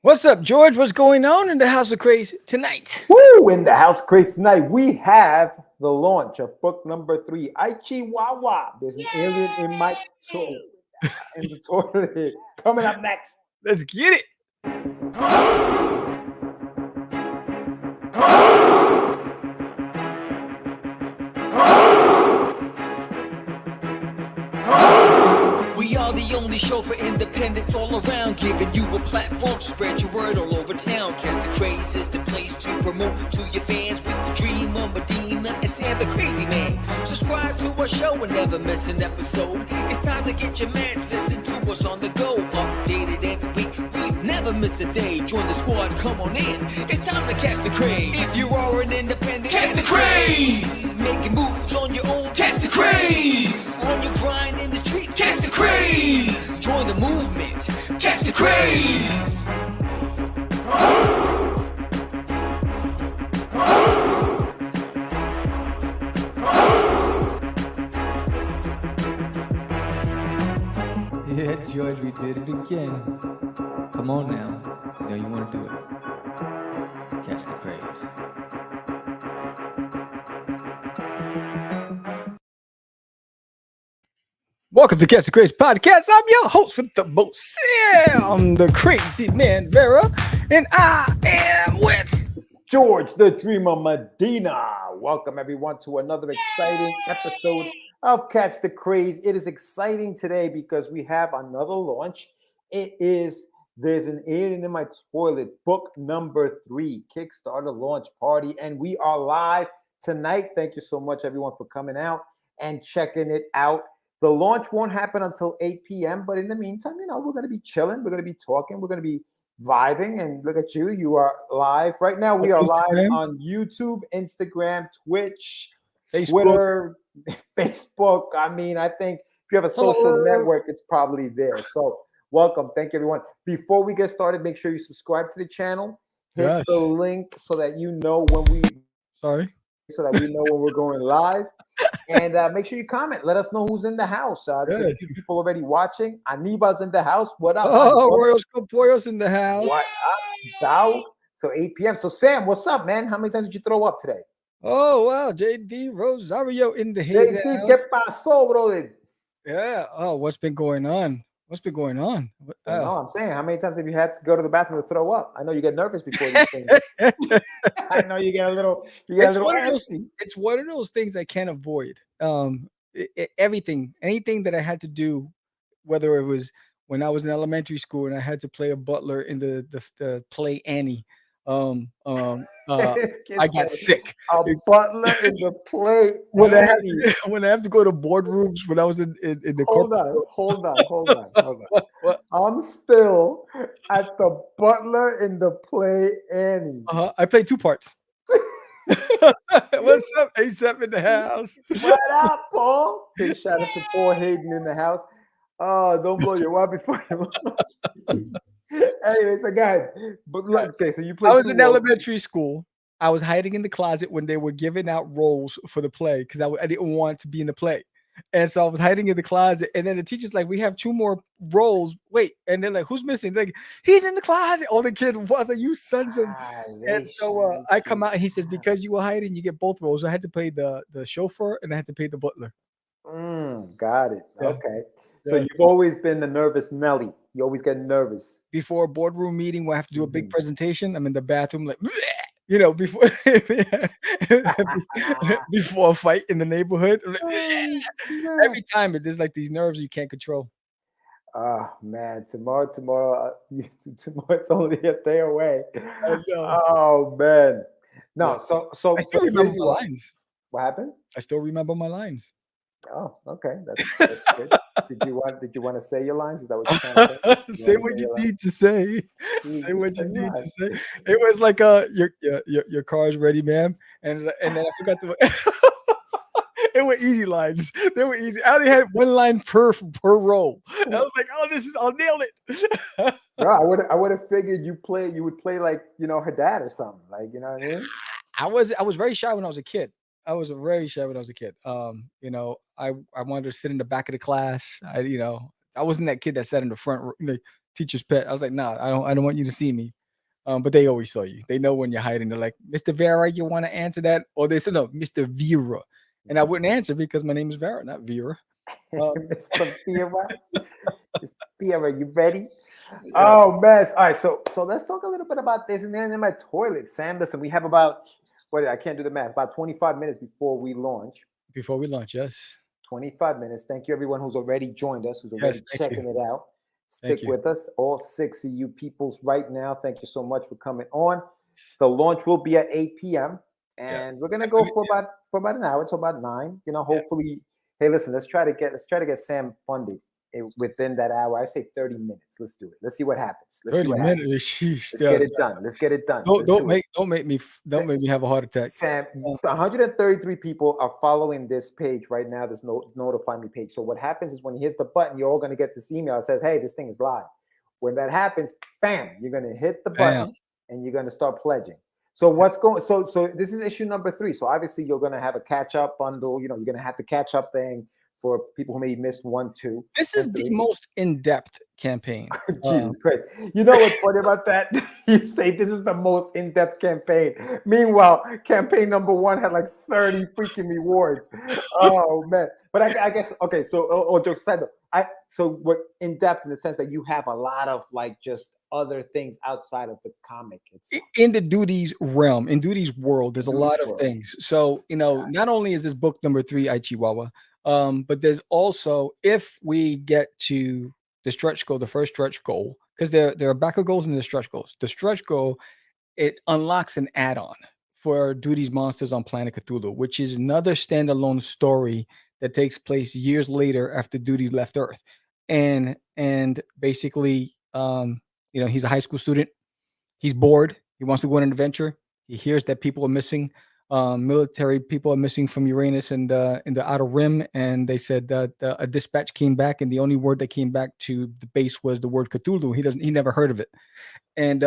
What's up, George? What's going on in the House of Craze tonight? Woo! In the House Craze tonight, we have the launch of book number 3, Aichi Wawa. There's an alien in my in the toilet. Coming up next. Let's get it. We are the only show for independents all around, giving you a platform to spread your word all over town. Catch the Craze is the place to promote to your fans with the dream of Medina and Sam the Crazy Man. Subscribe to our show and never miss an episode. It's time to get your mans, listen to us on the go. Updated every week, we never miss a day. Join the squad, come on in. It's time to catch the Craze. If you are an independent, catch the Craze. Making moves on your own, catch the Craze. On your grind in the streets, catch the Craze. Join the movement, catch the Craze. Yeah, George, we did it again. Come on now. You know you want to do it. Catch the Craze. Welcome to Catch the Craze podcast. I'm your host with the most, Sam, the Crazy Man Vera, and I am with George, the Dreamer Medina. Welcome, everyone, to another exciting episode of Catch the Craze. It is exciting today because we have another launch. There's an Alien in My Toilet, book number 3, Kickstarter launch party, and we are live tonight. Thank you so much, everyone, for coming out and checking it out. The launch won't happen until 8 p.m., but in the meantime, we're going to be chilling. We're going to be talking. We're going to be vibing. And look at you. You are live. Right now, we are live on YouTube, Instagram, Twitch, Twitter, Facebook. I mean, I think if you have a social network, it's probably there. So welcome. Thank you, everyone. Before we get started, make sure you subscribe to the channel. Hit the link so that you know when we know when we're going live. And make sure you comment. Let us know who's in the house. There's a few people already watching. Aniba's in the house. What up? Oh, Royals Corporeals in the house. What up, Dow? So 8 p.m. So Sam, what's up, man? How many times did you throw up today? Oh, wow. JD Rosario in the house. JD, ¿qué pasó, brother? Yeah. Oh, what's been going on? What's been going on? No, I'm saying, how many times have you had to go to the bathroom to throw up? I know you get nervous before these things. I know you get a little. It's one of those things I can't avoid. Anything that I had to do, whether it was when I was in elementary school and I had to play a butler in the play Annie. I got sick. A butler in the play. When I have to go to boardrooms when I was in the Hold on. What? I'm still at the butler in the play Annie. I played 2 parts. What's up, ASAP in the house? What up, Paul? Big shout out to Paul Hayden in the house. Oh, don't blow your wad before you. Anyways, again, but okay, so you played. I was in elementary school. I was hiding in the closet when they were giving out roles for the play because I didn't want to be in the play. And so I was hiding in the closet. And then the teacher's like, we have 2 more roles. Wait. And they're like, who's missing? They're like, he's in the closet. All the kids was like, you sons of. And so I come out and he says, because you were hiding, you get both roles. So I had to play the chauffeur and I had to play the butler. Got it. Yeah. Okay. So you've always been the nervous Nelly. You always get nervous. Before a boardroom meeting where I have to do a big presentation, I'm in the bathroom like, before before a fight in the neighborhood. Every time there's like these nerves you can't control. Oh man, tomorrow it's only a day away. Oh man. No, so I still remember my lines. What happened? I still remember my lines. Oh, okay. That's good. Did you want to say your lines? Is that what you're trying to say? Say what you need to say. Say what you need to say. It was like your car's ready, ma'am. And then I forgot to it were easy lines. They were easy. I only had 1 line per role. And I was like, I'll nail it. Bro, I would have figured you would play like, her dad or something. Like, you know what I mean? I was very shy when I was a kid. I wanted to sit in the back of the class. I wasn't that kid that sat in the front, the teacher's pet. I was like, nah, I don't want you to see me. But they always saw you. They know when you're hiding. They're like, Mr. Vera, you want to answer that? Or they said, no, Mr. Vera. And I wouldn't answer because my name is Vera, not Vera. Mr. Vera. Mr. Vera, you ready? Oh, mess. All right, so let's talk a little bit about this. And then in my toilet, Sam, listen, we have about, I can't do the math, about 25 minutes before we launch. Before we launch, yes. 25 minutes. Thank you, everyone who's already joined us, who's already checking it out. Stick with us, all 6 of you peoples right now. Thank you so much for coming on. The launch will be at 8 p.m. And we're gonna go for about an hour, till about 9. You know, hopefully. Hey, listen, let's try to get Sam funded within that hour. I say 30 minutes. Let's do it. Let's see what happens. Let's 30 minutes. Let's get it done. Let's get it done. Don't make me have a heart attack. Sam, 133 people are following this page right now, this notify me page. So what happens is when he hits the button, you're all going to get this email that says, hey, this thing is live. When that happens, bam, you're going to hit the button and you're going to start pledging. So so this is issue number 3. So obviously you're going to have a catch up bundle. You know, you're going to have the catch up thing for people who maybe missed 1, 2. This is the most in-depth campaign. Jesus Christ. You know what's funny about that? You say this is the most in-depth campaign. Meanwhile, campaign number 1 had like 30 freaking rewards. Oh man. But I guess, okay, so or jokes aside though, so what in-depth in the sense that you have a lot of like just other things outside of the comic itself. In the Duties realm, in Duties world, there's a lot of things. So, you know, not only is this book number 3, Aichiwawa, but there's also, if we get to the stretch goal, the first stretch goal, because there are backer goals and the stretch goals. The stretch goal, it unlocks an add-on for Duties Monsters on Planet Cthulhu, which is another standalone story that takes place years later after Duties left Earth. And basically, you know, he's a high school student. He's bored. He wants to go on an adventure. He hears that people are missing. Military people are missing from Uranus and in the Outer Rim, and they said that a dispatch came back, and the only word that came back to the base was the word Cthulhu. He never heard of it, and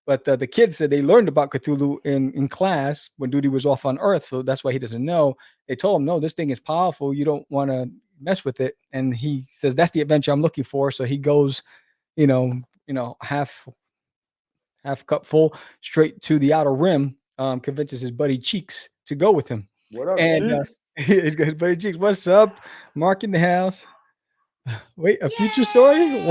but the kids said they learned about Cthulhu in class when Duty was off on Earth, so that's why he doesn't know. They told him, no, this thing is powerful. You don't want to mess with it, and he says that's the adventure I'm looking for. So he goes, you know, half cup full straight to the Outer Rim. Convinces his buddy Cheeks to go with him. What up, Cheeks? His buddy Cheeks, what's up? Mark in the house. Wait, a future story?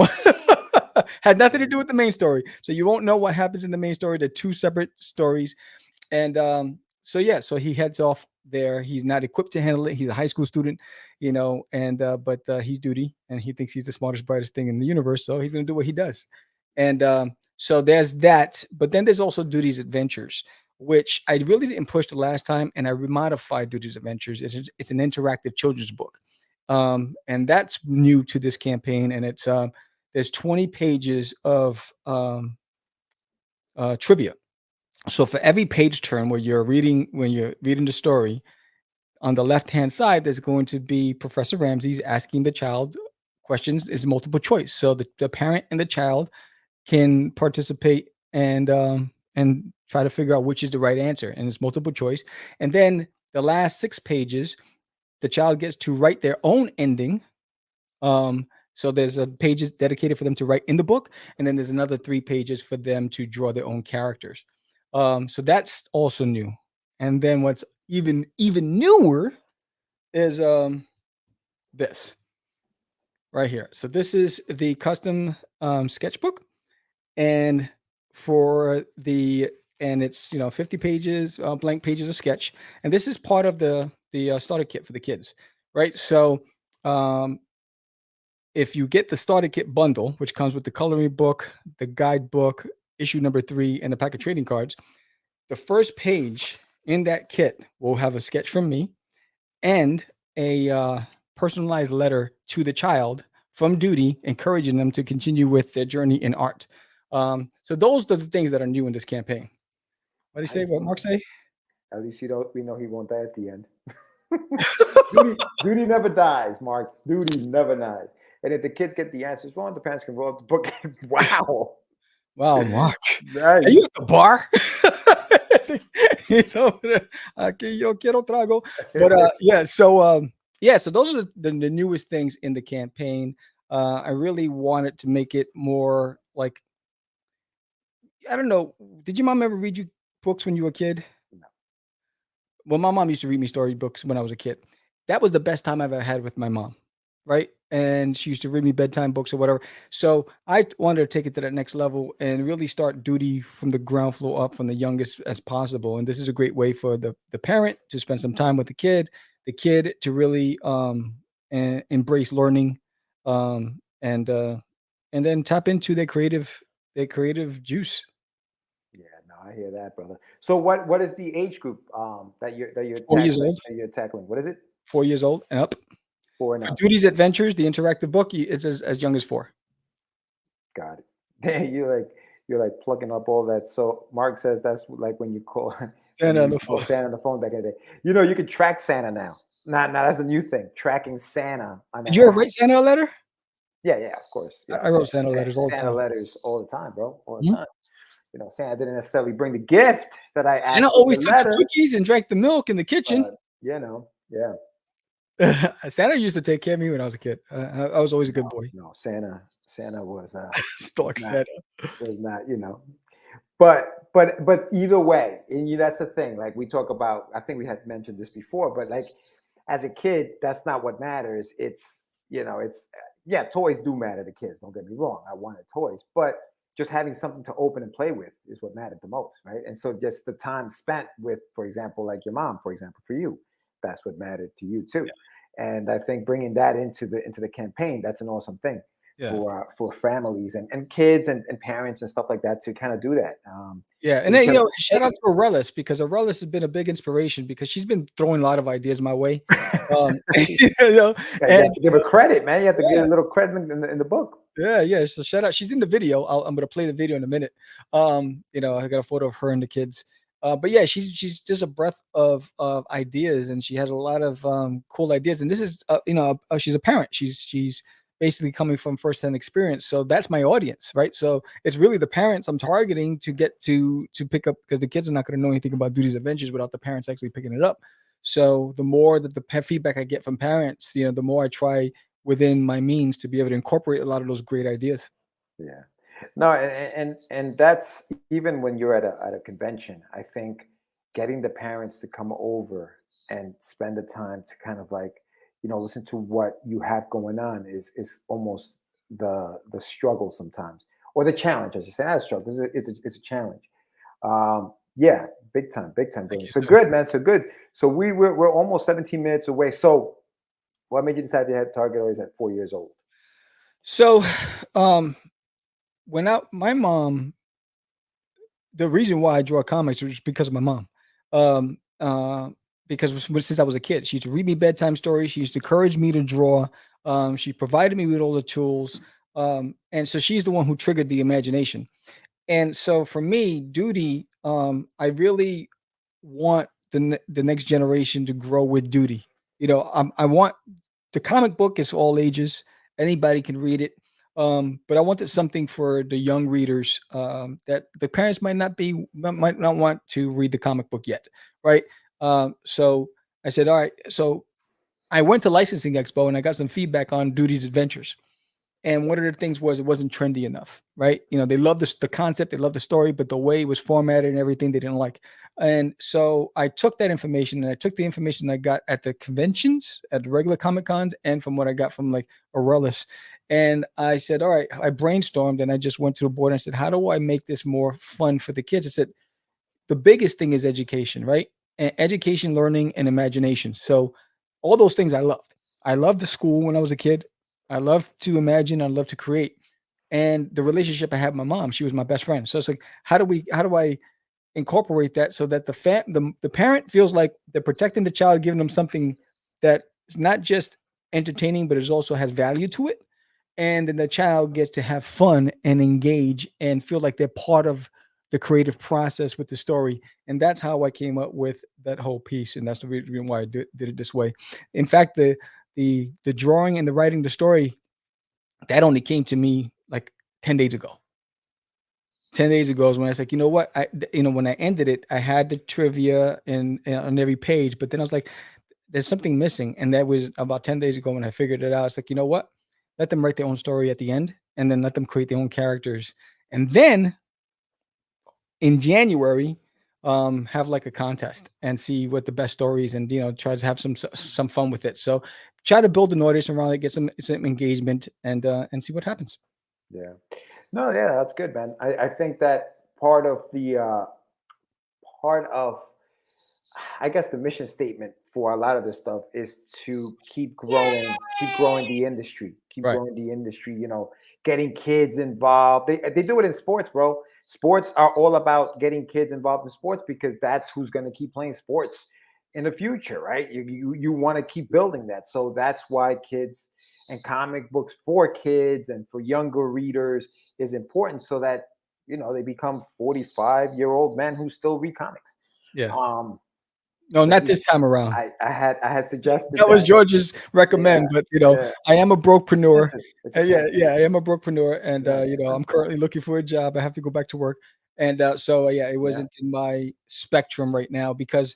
Had nothing to do with the main story. So you won't know what happens in the main story. They're 2 separate stories. And so he heads off there. He's not equipped to handle it. He's a high school student, you know, and but he's Duty, and he thinks he's the smartest, brightest thing in the universe. So he's going to do what he does. And so there's that. But then there's also Duty's Adventures, which I really didn't push the last time, and I remodified Duty's Adventures. It's an interactive children's book, and that's new to this campaign. And it's there's 20 pages of trivia. So for every page turn when you're reading the story, on the left-hand side, there's going to be Professor Ramsey's asking the child questions. Is multiple choice, so the parent and the child can participate and try to figure out which is the right answer, and it's multiple choice. And then the last 6 pages, the child gets to write their own ending. So there's a pages dedicated for them to write in the book, and then there's another 3 pages for them to draw their own characters. So that's also new. And then what's even newer is this right here. So this is the custom sketchbook, and it's 50 pages, blank pages of sketch, and this is part of the starter kit for the kids, right? So if you get the starter kit bundle, which comes with the coloring book, the guidebook, issue number 3, and a pack of trading cards, the first page in that kit will have a sketch from me and a personalized letter to the child from Duty, encouraging them to continue with their journey in art. So those are the things that are new in this campaign. What do you say? What Mark say? At least we know he won't die at the end. Duty never dies, Mark. Duty never dies. And if the kids get the answers wrong, the parents can roll up the book. Wow, Mark. Nice. Are you at the bar? Yo quiero trago. But so those are the newest things in the campaign. I really wanted to make it more like, I don't know. Did your mom ever read you books when you were a kid? No. Well, my mom used to read me storybooks when I was a kid. That was the best time I've ever had with my mom, right? And she used to read me bedtime books or whatever. So I wanted to take it to that next level and really start duty from the ground floor up, from the youngest as possible. And this is a great way for the parent to spend some time with the kid to really embrace learning, and then tap into their creative juice. Yeah, no, I hear that, brother. So what is the age group that you're 4 years tackling old, that you're tackling? What is it? 4 years old and up. 4 and For up. Duty's Adventures, the interactive book, it's as young as 4. Got it. You're like plugging up all that. So Mark says that's like when you call when And you on used the to call phone. Santa on the phone back in the day. You can track Santa now. Now that's a new thing. Tracking Santa on Did an you ever app. write Santa a letter? Yeah, of course. I wrote Santa letters all the Santa time. letters all the time, bro. All the Mhm. time. Santa didn't necessarily bring the gift that I Santa asked in always the took the letter, cookies and drank the milk in the kitchen. but yeah. Santa used to take care of me when I was a kid. I was always a good No, boy. no, Santa was Stork not Santa. was not, but either way, and that's the thing. Like we talk about, I think we had mentioned this before, but like as a kid, that's not what matters. It's yeah, toys do matter to kids. Don't get me wrong. I wanted toys, but just having something to open and play with is what mattered the most, right? And so just the time spent with, for example, like your mom, for example, for you, that's what mattered to you too. And I think bringing that into the campaign, that's an awesome thing Yeah. for families and kids and parents and stuff like that to kind of do that. Yeah, and then, Because shout out to Arelis, because Arelis has been a big inspiration because she's been throwing a lot of ideas my way. You know, you have and to give her credit, man. You have to give her a little credit in the book. yeah. So shout out. She's in the video. I'm gonna play the video in a minute. I got a photo of her and the kids. But yeah, she's just a breath of ideas, and she has a lot of cool ideas. And this is she's a parent. She's basically coming from firsthand experience. So that's my audience, right? So it's really the parents I'm targeting to get to pick up, because the kids are not going to know anything about Duty's Adventures without the parents actually picking it up. So the more that the feedback I get from parents, the more I try within my means to be able to incorporate a lot of those great ideas. Yeah. No, and that's even when you're at a convention. I think getting the parents to come over and spend the time to kind of like, listen to what you have going on is almost the struggle sometimes, or the challenge. As you say, not a struggle. It's a challenge. Yeah, big time, Thank brilliant. you, So sir. good, man. So good. So we're almost 17 minutes away. So what made you decide you had target always at 4 years old? So, my mom, the reason why I draw comics was because of my mom. Um, uh, because since I was a kid, she used to read me bedtime stories. She used to encourage me to draw. She provided me with all the tools. And so she's the one who triggered the imagination. And so for me, Duty, I really want the next generation to grow with Duty. I want the comic book is all ages. Anybody can read it. But I wanted something for the young readers, that the parents might not want to read the comic book yet, right? So I said, all right. So I went to Licensing Expo and I got some feedback on Duty's Adventures. And one of the things was it wasn't trendy enough, right? They loved the concept, they loved the story, but the way it was formatted and everything they didn't like. And so I took that information and I took the information I got at the conventions, at the regular Comic Cons, and from what I got from like Aurelius. And I said, all right, I brainstormed and I just went to the board and I said, how do I make this more fun for the kids? I said, the biggest thing is education, right? And education, learning, and imagination. So all those things I loved. I loved the school when I was a kid. I love to imagine. I love to create. And the relationship I had with my mom, she was my best friend. So it's like, how do I incorporate that so that the parent feels like they're protecting the child, giving them something that is not just entertaining, but it also has value to it. And then the child gets to have fun and engage and feel like they're part of the creative process with the story. And that's how I came up with that whole piece. And that's the reason why I did it this way. In fact, the drawing and the writing the story, that only came to me like 10 days ago. 10 days ago is when I was like, you know what? When I ended it, I had the trivia on every page, but then I was like, there's something missing. And that was about 10 days ago when I figured it out. It's like, you know what? let them write their own story at the end, and then let them create their own characters. And then in January, have like a contest and see what the best stories, and try to have some fun with it. So try to build an audience around it, get some engagement, and see what happens. Yeah. No, yeah, that's good, man. I think that part of I guess the mission statement for a lot of this stuff is to keep growing the industry, Right. growing the industry, getting kids involved. They do it in sports, bro. Sports are all about getting kids involved in sports because that's who's going to keep playing sports in the future, right? You want to keep building that. So that's why kids and comic books for kids and for younger readers is important, so that they become 45-year-old men who still read comics. Yeah. No, not this time around. I had suggested that was George's recommend, but I am a brokepreneur. I am a brokepreneur, and I'm currently looking for a job. I have to go back to work, and it wasn't in my spectrum right now, because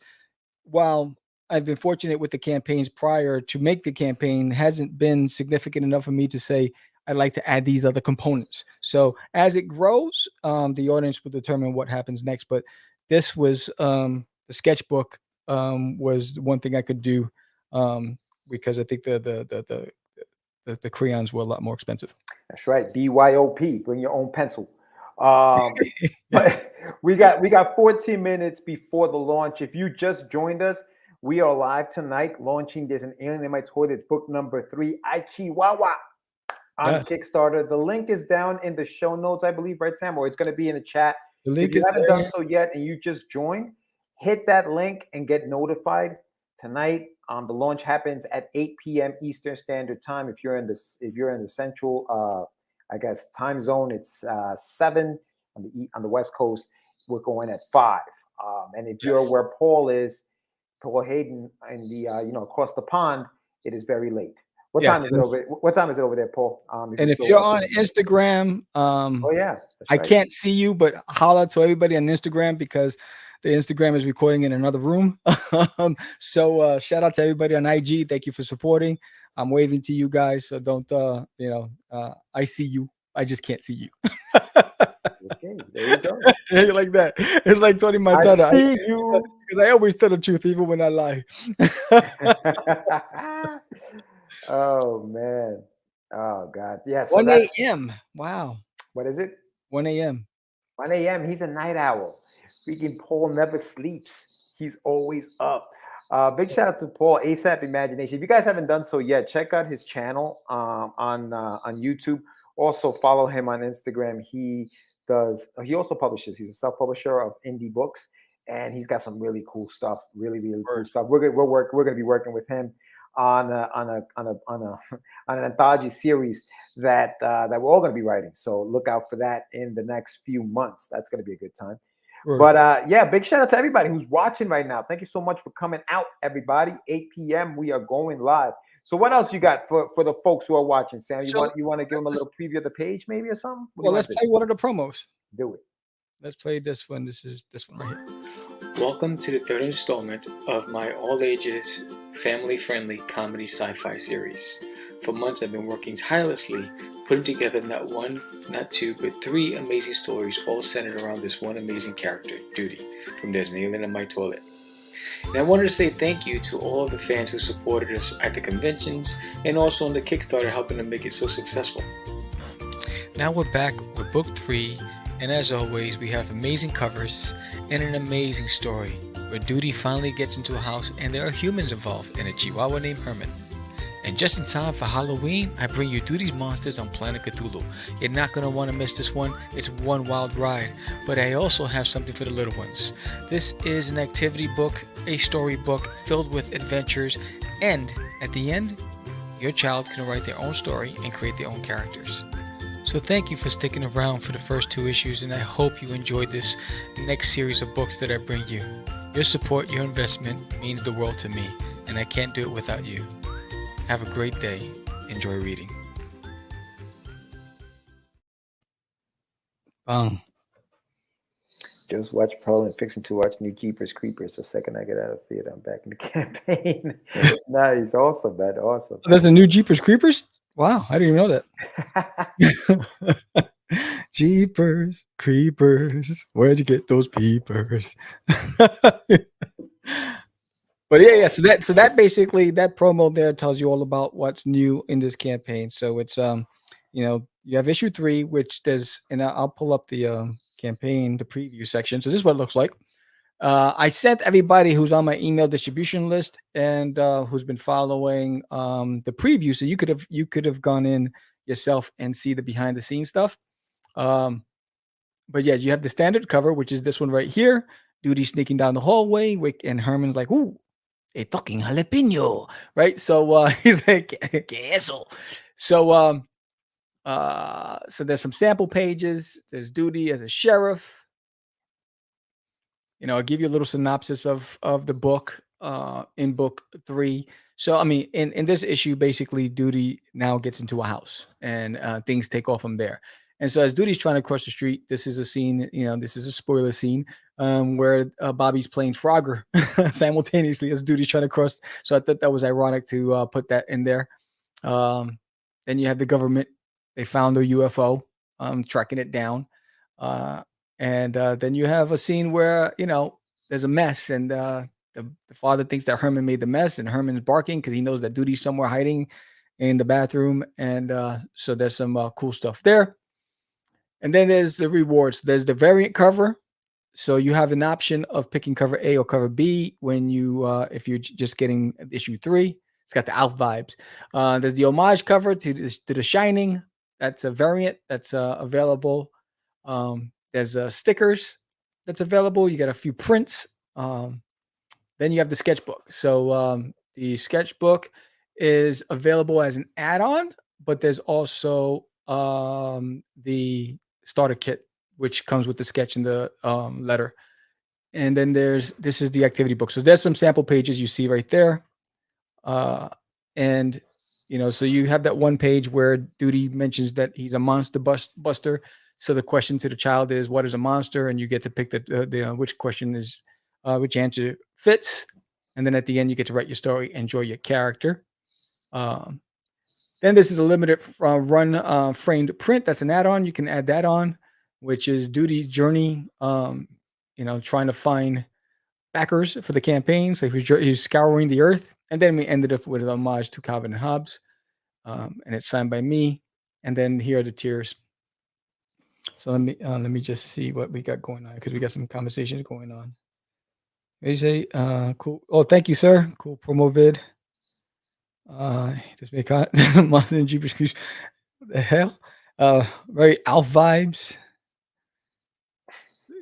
while I've been fortunate with the campaigns prior to make the campaign, hasn't been significant enough for me to say I'd like to add these other components. So as it grows, the audience will determine what happens next. But this was the sketchbook. Was one thing I could do, because I think the crayons were a lot more expensive. That's right. BYOP. Bring your own pencil. But we got 14 minutes before the launch. If you just joined us, we are live tonight launching There's an Alien in My Toilet, book number 3, I Chihuahua, on Kickstarter. The link is down in the show notes, I believe, right, Sam? Or it's going to be in the chat. The link if you haven't done so yet and you just joined, hit that link and get notified tonight. The launch happens at 8 p.m. Eastern Standard Time. If you're in the central, I guess, time zone, it's 7 on the West Coast. We're going at 5. And if you're where Paul Hayden, in the across the pond, it is very late. What time is it over? What time is it over there, Paul? If you're on Instagram, I can't see you, but holla to everybody on Instagram, because the Instagram is recording in another room. So shout out to everybody on IG. Thank you for supporting. I'm waving to you guys. So don't, I see you. I just can't see you. Okay, there you go. Like that. It's like Tony Montana. I see you. Because I always tell the truth, even when I lie. Oh, man. Oh, God. Yeah. So 1 a.m. Wow. What is it? 1 a.m. 1 a.m. He's a night owl. Freaking Paul never sleeps. He's always up. Big shout out to Paul, ASAP Imagination. If you guys haven't done so yet, check out his channel on YouTube. Also follow him on Instagram. He also publishes. He's a self-publisher of indie books, and he's got some really cool stuff. Really, really cool stuff. We're gonna be working with him on an anthology series that we're all gonna be writing. So look out for that in the next few months. That's gonna be a good time. But big shout out to everybody who's watching right now. Thank you so much for coming out, everybody. 8 p.m. we are going live. So what else you got for the folks who are watching, Sam? You want to give them a little preview of the page, maybe, or something? Well, let's play one of the promos. Do it. Let's play this one. This one right here. Welcome to the third installment of my all-ages, family-friendly comedy sci-fi series. For months, I've been working tirelessly, putting together not one, not two, but 3 amazing stories, all centered around this one amazing character, Duty, from There's an Alien in My Toilet. And I wanted to say thank you to all of the fans who supported us at the conventions and also on the Kickstarter, helping to make it so successful. Now we're back with book 3, and as always, we have amazing covers and an amazing story where Duty finally gets into a house and there are humans involved and a chihuahua named Herman. And just in time for Halloween, I bring you Duty's Monsters on Planet Cthulhu. You're not going to want to miss this one. It's one wild ride. But I also have something for the little ones. This is an activity book, a story book filled with adventures. And at the end, your child can write their own story and create their own characters. So thank you for sticking around for the first 2 issues, and I hope you enjoyed this next series of books that I bring you. Your support, your investment means the world to me, and I can't do it without you. Have a great day. Enjoy reading. Just watch Pearl and fixing to watch new Jeepers Creepers. The second I get out of theater, I'm back in the campaign. Nice. Awesome, man. Awesome. There's a new Jeepers Creepers? Wow, I didn't even know that. Jeepers, creepers, where'd you get those peepers? But yeah, so that basically that promo there tells you all about what's new in this campaign. So it's you have issue 3, which there's, and I'll pull up the campaign, the preview section. So this is what it looks like. I sent everybody who's on my email distribution list and who's been following the preview, so you could have gone in yourself and see the behind the scenes stuff. Um, but yeah, you have the standard cover, which is this one right here. Duty sneaking down the hallway, and Herman's like, "Ooh, a talking jalapeno," right? So he's like, "¿Qué eso?" So so there's some sample pages. There's Duty as a sheriff. I'll give you a little synopsis of the book in book 3. So I mean, in this issue, basically Duty now gets into a house and things take off from there. And so as Duty's trying to cross the street, this is a scene, this is a spoiler scene where Bobby's playing Frogger simultaneously as Duty's trying to cross. So I thought that was ironic to put that in there. Then you have the government. They found a UFO, tracking it down. And then you have a scene where, there's a mess and the father thinks that Herman made the mess and Herman's barking because he knows that Duty's somewhere hiding in the bathroom. And so there's some cool stuff there. And then there's the rewards. There's the variant cover. So you have an option of picking cover A or cover B when if you're just getting issue 3. It's got the Alf vibes. There's the homage cover to The Shining. That's a variant that's available. There's stickers that's available. You got a few prints. Then you have the sketchbook. So the sketchbook is available as an add-on, but there's also the starter kit, which comes with the sketch and the letter. And then this is the activity book. So there's some sample pages you see right there. And so you have that one page where Duty mentions that he's a monster buster. So the question to the child is, what is a monster? And you get to pick the which question is, which answer fits. And then at the end, you get to write your story and draw your character. Then this is a limited run framed print. That's an add-on. You can add that on, which is Duty's journey, trying to find backers for the campaign. So he's scouring the earth. And then we ended up with an homage to Calvin and Hobbes. And it's signed by me. And then here are the tiers. So let me just see what we got going on, because we got some conversations going on. They say, cool. Oh, thank you, sir. Cool promo vid. Just make Monster and Jeepers Creepers. What the hell? Very Alf vibes.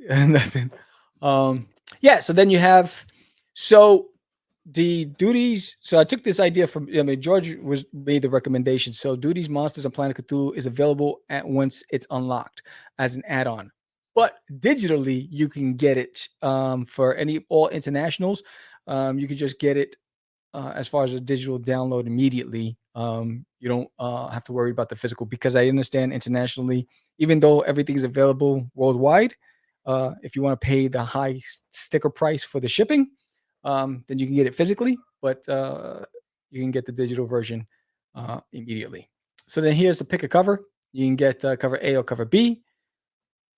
Nothing. Yeah. So then you have the Duties. So I took this idea from, George made the recommendation. So Duties, Monsters, and Planet Cthulhu is available once it's unlocked as an add-on. But digitally, you can get it for all internationals. You can just get it as far as a digital download immediately. You don't have to worry about the physical, because I understand internationally, even though everything's available worldwide, if you want to pay the high sticker price for the shipping, then you can get it physically, but you can get the digital version immediately. So then here's the pick a cover. You can get cover A or cover B.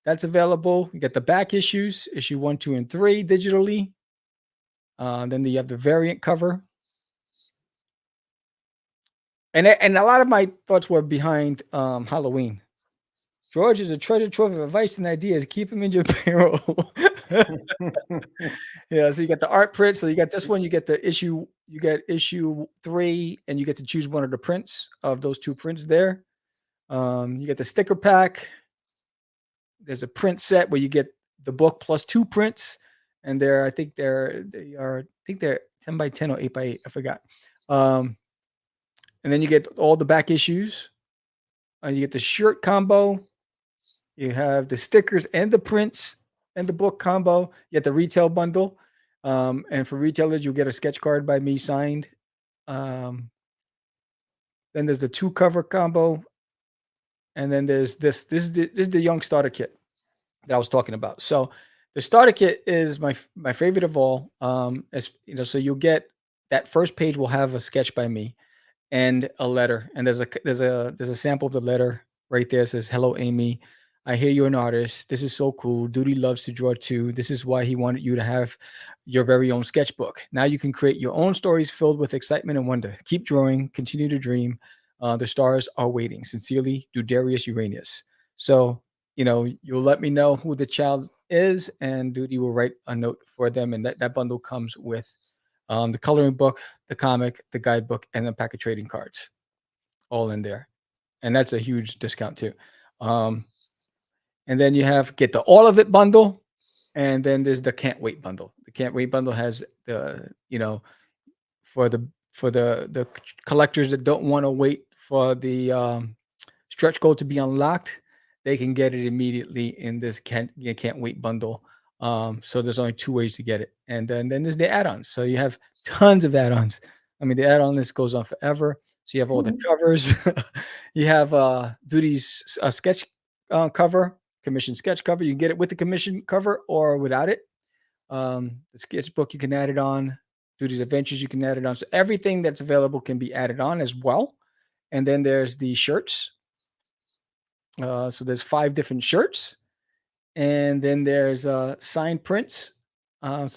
That's available. You get the back issues, issue 1, 2, and 3 digitally. Then you have the variant cover. And a lot of my thoughts were behind Halloween. George is a treasure trove of advice and ideas. Keep him in your payroll. Yeah, so you got the art print. So you got this one. You get the issue. You get issue 3, and you get to choose one of the prints of those 2 prints there. You get the sticker pack. There's a print set where you get the book plus 2 prints, and I think they're 10 by 10 or 8 by 8. I forgot. And then you get all the back issues. You get the shirt combo. You have the stickers and the prints and the book combo. You get the retail bundle. And for retailers, you'll get a sketch card by me signed. Then there's the 2 cover combo. And then there's this. This is the young starter kit that I was talking about. So the starter kit is my favorite of all. So you'll get that first page will have a sketch by me. and a letter. And there's a sample of the letter right there. It says, "Hello, Amy. I hear you're an artist. This is so cool. Duty loves to draw too. This is why he wanted you to have your very own sketchbook. Now you can create your own stories filled with excitement and wonder. Keep drawing. Continue to dream. The stars are waiting. Sincerely, Dudarius Uranius." So, you'll let me know who the child is, and Duty will write a note for them. And that bundle comes with the coloring book, the comic, the guidebook, and a pack of trading cards all in there. And that's a huge discount too. Um, and then you have get the all of it bundle, and then there's the can't wait bundle. The can't wait bundle has for the collectors that don't want to wait for the stretch goal to be unlocked, they can get it immediately in this can't wait bundle. So there's only two ways to get it, and then there's the add-ons. So you have tons of add-ons. I mean, the add-on list goes on forever. So you have all the covers. You have Duty's sketch cover, commission sketch cover. You can get it with the commission cover or without it. The sketchbook, you can add it on. Duty's Adventures, you can add it on. So everything that's available can be added on as well. And then there's the shirts. So there's 5 different shirts, and then there's signed prints. So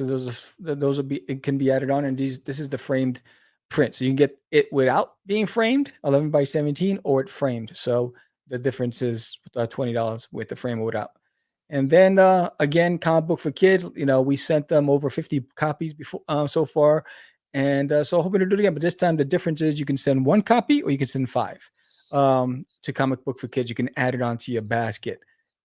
those it can be added on, and this is the framed print. So you can get it without being framed, 11 by 17, or it framed. So the difference is $20 with the frame or without. And then again, comic book for kids. We sent them over 50 copies before so far, and so hoping to do it again. But this time the difference is you can send 1 copy or you can send 5 to Comic Book for Kids. You can add it onto your basket,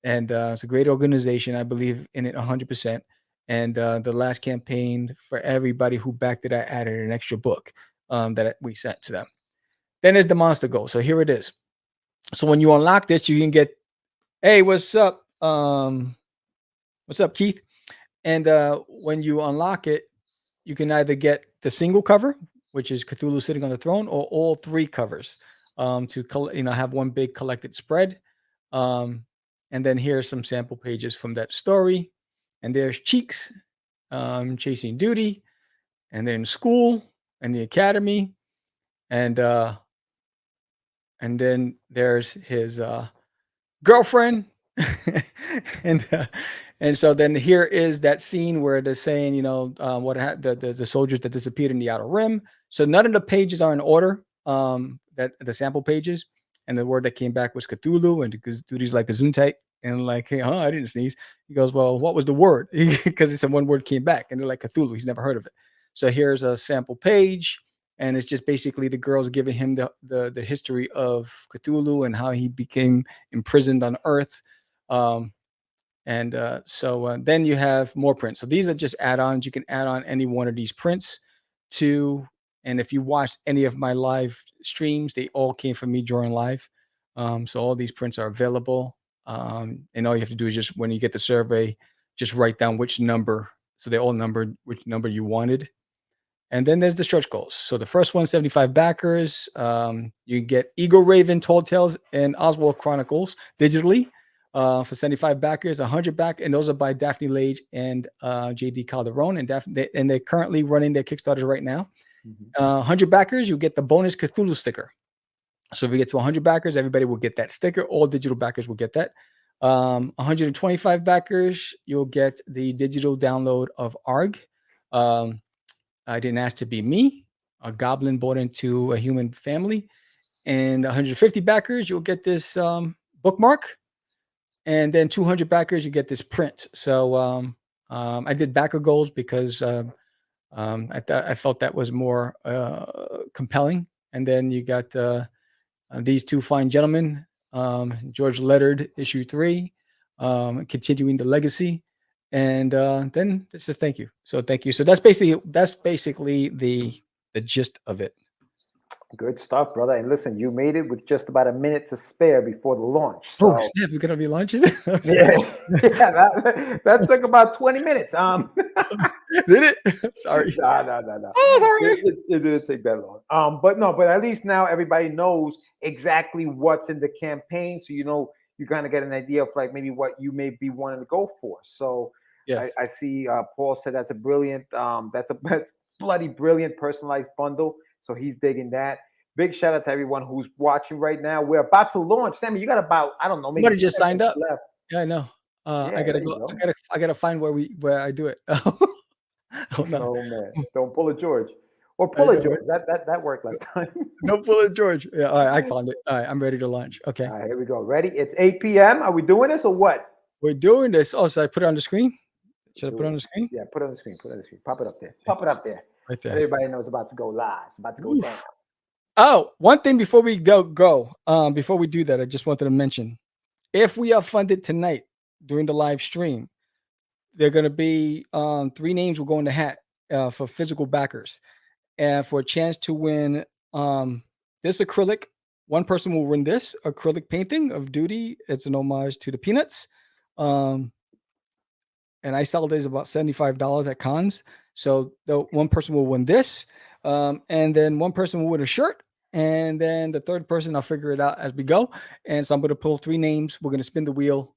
and it's a great organization. I believe in it 100%. And the last campaign, for everybody who backed it, I added an extra book that we sent to them. Then there's the monster goal. So here it is. So when you unlock this, you can get, hey, what's up? What's up, Keith? And when you unlock it, you can either get the single cover, which is Cthulhu sitting on the throne, or all 3 covers to have one big collected spread. And then here are some sample pages from that story. And there's Cheeks chasing Duty, and then school and the academy, and then there's his girlfriend. and so then here is that scene where they're saying, the soldiers that disappeared in the Outer Rim. So none of the pages are in order, that the sample pages, and the word that came back was Cthulhu, and because Duty's like Gesundheit, and like, hey, I didn't sneeze. He goes, well, what was the word? Because he said one word came back, and they're like, Cthulhu. He's never heard of it. So here's a sample page, and it's just basically the girls giving him the history of Cthulhu and how he became imprisoned on Earth. So then you have more prints. So these are just add-ons. You can add on any one of these prints to, and if you watched any of my live streams, they all came from me drawing live. So all these prints are available. And all you have to do is just, when you get the survey, just write down which number. So they all numbered which number you wanted. And then there's the stretch goals. So the first one, 75 backers. You get Eagle Raven, Tall Tales, and Oswald Chronicles digitally for 75 backers, 100 back. And those are by Daphne Lage and JD Calderon. And they're currently running their Kickstarters right now. 100 backers, you get the bonus Cthulhu sticker. So if we get to 100 backers, everybody will get that sticker. All digital backers will get that. 125 backers, you'll get the digital download of ARG. I didn't ask to be me, a goblin born into a human family. And 150 backers, you'll get this bookmark. And then 200 backers, you get this print. So I did backer goals because I felt that was more compelling. And then you got these 2 fine gentlemen, George Leonard, issue 3, continuing the legacy. And then it says thank you. So thank you. So that's basically the gist of it. Good stuff, brother. And listen, you made it with just about a minute to spare before the launch. So oh snap, we're gonna be launching. yeah, that took about 20 minutes. Did it? Sorry. No. Oh, sorry. It didn't take that long. But at least now everybody knows exactly what's in the campaign. So you kind of get an idea of like maybe what you may be wanting to go for. So yes. I see Paul said that's a bloody brilliant personalized bundle. So he's digging that. Big shout out to everyone who's watching right now. We're about to launch. Sammy, you got about, I don't know, maybe Somebody just signed 7 minutes up. left. Yeah, I know. Yeah, I gotta there you go. go. I gotta find where I do it. Oh no. Oh man, don't pull it, George. Or I pull it, know. George. That worked last time. Don't pull it, George. Yeah, all right, I found it. All right, I'm ready to launch. Okay. All right, here we go. Ready? It's 8 p.m. Are we doing this or what? We're doing this. Oh, so I put it on the screen? Should I put it on the screen? Yeah, put it on the screen. Put it on the screen. Pop it up there. Pop it up there. Right there. Everybody knows it's about to go live. It's about to go down. Oh, one thing before we go, before we do that, I just wanted to mention, if we are funded tonight during the live stream, there are going to be 3 names will go in the hat for physical backers, and for a chance to win this acrylic. One person will win this acrylic painting of Duty. It's an homage to the Peanuts, and I sell it as about $75 at cons. So the one person will win this, and then one person will win a shirt. And then the third person, I'll figure it out as we go. And so I'm going to pull 3 names. We're going to spin the wheel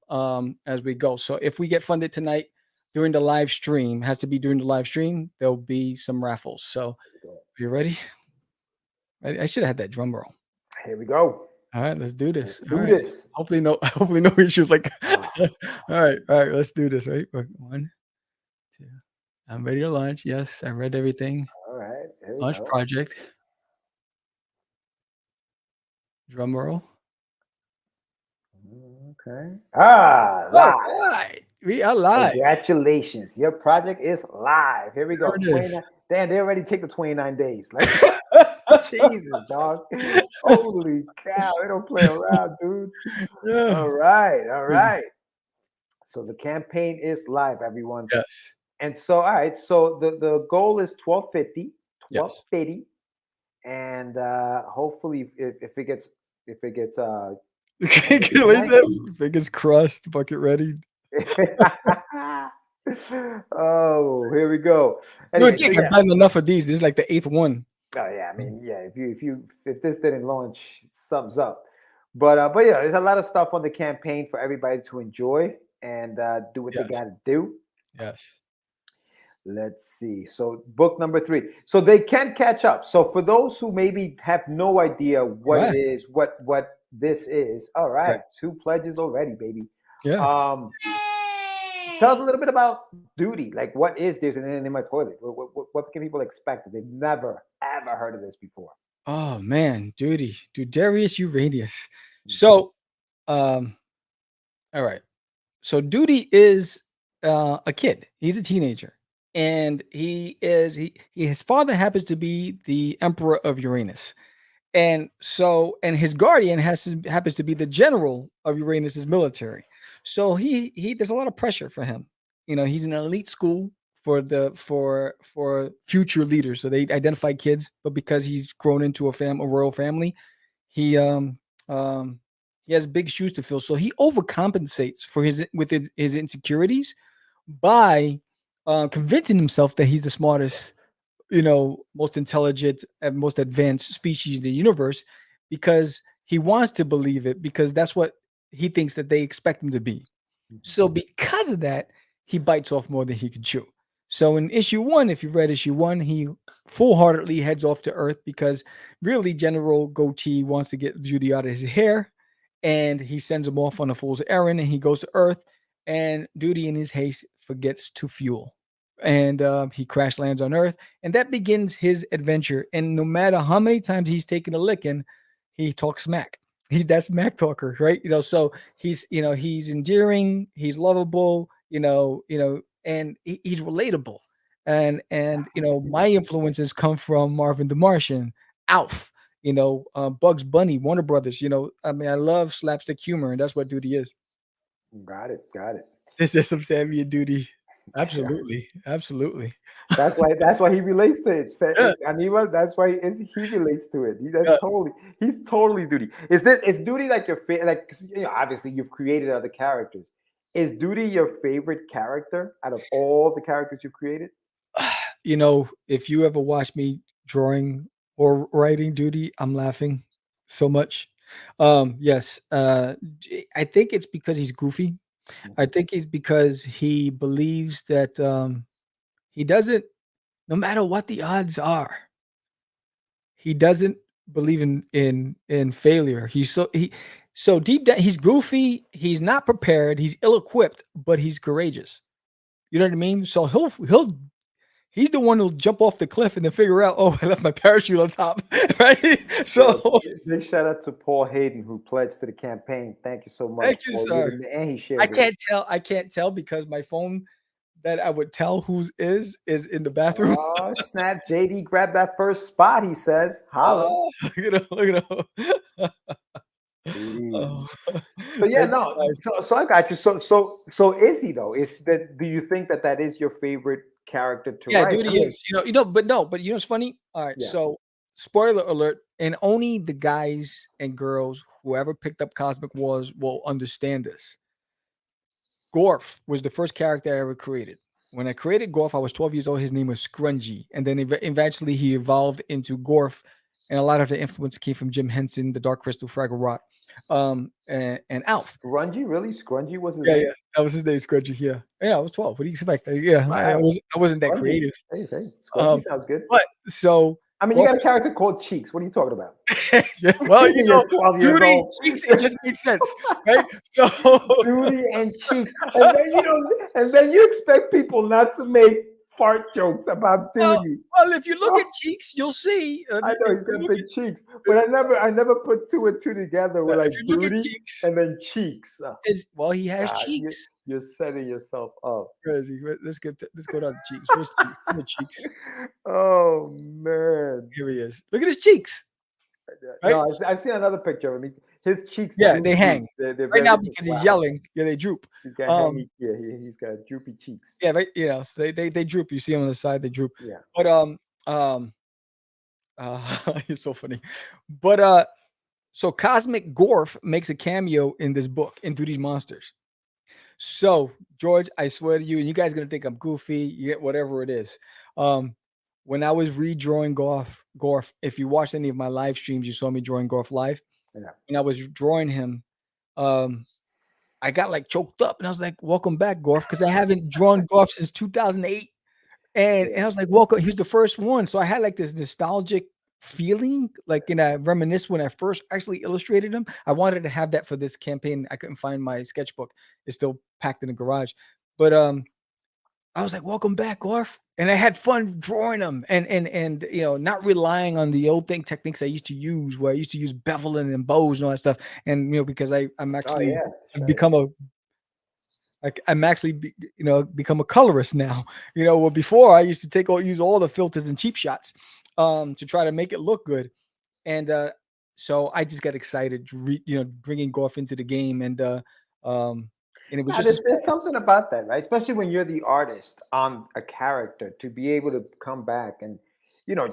as we go. So if we get funded tonight during the live stream, has to be during the live stream, there'll be some raffles. So are you ready? I should have had that drum roll. Here we go. All right, let's do this. Let's do this. Hopefully no issues. Like, all right, let's do this. Right, 1, 2. I'm ready to launch. Yes, I read everything. All right, here we Launch go. project. Drum roll. Okay. Live. All right. We are live. Congratulations. Your project is live. Here we go. There it is. Damn, they already take the 29 days. Jesus, dog. Holy cow. They don't play around, dude. Yeah. All right. So the campaign is live, everyone. Yes. And so, all right. So the goal is 1250. Yes. 1250. And hopefully if it gets What is that? If it's crust, bucket ready. Oh, here we go. No, Anyway, I think I've done enough of these. This is like the 8th one. oh yeah, I mean, yeah. If this didn't launch, thumbs up. But yeah, there's a lot of stuff on the campaign for everybody to enjoy and do what they got to do. Yes. Let's see. So book number 3. So they can catch up. So for those who maybe have no idea what it is, what this is. All right, 2 pledges already, baby. Yeah. Tell us a little bit about Duty. Like, what is this in my toilet? What can people expect if they've never ever heard of this before? Oh man, Duty, Dudarius Uranius. So, all right. So Duty is a kid. He's a teenager, and his father happens to be the Emperor of Uranus, and his guardian happens to be the general of Uranus's military. So he there's a lot of pressure for him. You know, he's in an elite school for future leaders. So they identify kids, but because he's grown into a royal family, he has big shoes to fill. So he overcompensates for his insecurities by convincing himself that he's the smartest, most intelligent and most advanced species in the universe, because he wants to believe it, because that's what he thinks that they expect him to be. So because of that, he bites off more than he can chew. So in issue 1, if you've read issue 1, he full-heartedly heads off to Earth because really General Goatee wants to get Judy out of his hair, and he sends him off on a fool's errand, and he goes to Earth, and Duty in his haste forgets to fuel, and he crash lands on Earth, and that begins his adventure. And no matter how many times he's taken a licking, he talks smack. He's that smack talker, right? So he's endearing, he's lovable, and he's relatable. And my influences come from Marvin the Martian, Alf, Bugs Bunny, Warner Brothers. I mean, I love slapstick humor, and that's what Duty is. Got it. This is some Sammy and Duty. Absolutely. That's why he relates to it. Anima, that's why he relates to it. He's totally Duty. Is Duty like your favorite? Like, obviously you've created other characters. Is Duty your favorite character out of all the characters you've created? If you ever watch me drawing or writing Duty, I'm laughing so much. Yes. I think it's because he's goofy. I think it's because he believes that he doesn't, no matter what the odds are, he doesn't believe in failure. So deep down, he's goofy. He's not prepared. He's ill-equipped, but he's courageous. You know what I mean? So he's the one who'll jump off the cliff and then figure out, oh, I left my parachute on top, right? So Big shout out to Paul Hayden who pledged to the campaign. Thank you so much, thank you, Paul. sir. And he shared I it. can't tell because my phone that I would tell whose is in the bathroom. Oh, snap. JD grabbed that first spot, he says. Holla. Look at him. Indeed. Oh, So yeah, thank you no. guys. So I got you. So is he though? Is that? Do you think that is your favorite character to Yeah, write? dude, I he mean, is. But you know what's funny? All right, yeah. so spoiler alert, and only the guys and girls, whoever picked up Cosmic Wars, will understand this. Gorf was the first character I ever created. When I created Gorf, I was 12 years old. His name was Scrungy, and then eventually he evolved into Gorf, and a lot of the influence came from Jim Henson, the Dark Crystal, Fraggle Rock, and Alf. Scrungy, really? Scrungy was his Yeah, name? yeah, that was his name, Scrungy. Yeah, I was 12. What do you expect? Yeah, Wow. I wasn't that Scrungy. creative. Hey, Scrungy sounds good. But so I mean, you Gorf got a character called Cheeks. What are you talking about? yeah, well, You're 12 years Duty, old. Cheeks, it just made sense, right? So Duty and Cheeks, and then you expect people not to make fart jokes about Duty. well, if you look at Cheeks, you'll see. I know he's got big cheeks, but I never put two and two together with like if you look at Duty Cheeks, and then Cheeks. he has God, cheeks. You're setting yourself up. Crazy. Let's go down to Cheeks. Where's Cheeks? Come here, Cheeks. Oh man! Here he is. Look at his cheeks. Right? No, I've seen another picture of him. His cheeks. Yeah, do they hang. They're Right very now because he's wow. yelling. Yeah, they droop. He's got he's got droopy cheeks. Yeah, right. You know, so they droop. You see them on the side, they droop. Yeah. But it's so funny. But so Cosmic Gorf makes a cameo in this book in Duty's Monsters. So George, I swear to you, and you guys are gonna think I'm goofy, you get whatever it is. When I was redrawing Gorf, if you watched any of my live streams, you saw me drawing Gorf live. Yeah. When I was drawing him, I got like choked up and I was like, welcome back, Gorf, because I haven't drawn Gorf since 2008. And I was like, welcome, he's the first one. So I had like this nostalgic feeling, like I reminisce when I first actually illustrated him. I wanted to have that for this campaign. I couldn't find my sketchbook. It's still packed in the garage. But I was like, welcome back, Gorf. And I had fun drawing them and not relying on the old techniques I used to use, where I used to use beveling and bows and all that stuff. And because I'm actually become a colorist now. Well, before I used to use all the filters and cheap shots to try to make it look good. And so I just got excited, bringing Gorf into the game. And it was there's something about that, right? Especially when you're the artist on a character, to be able to come back and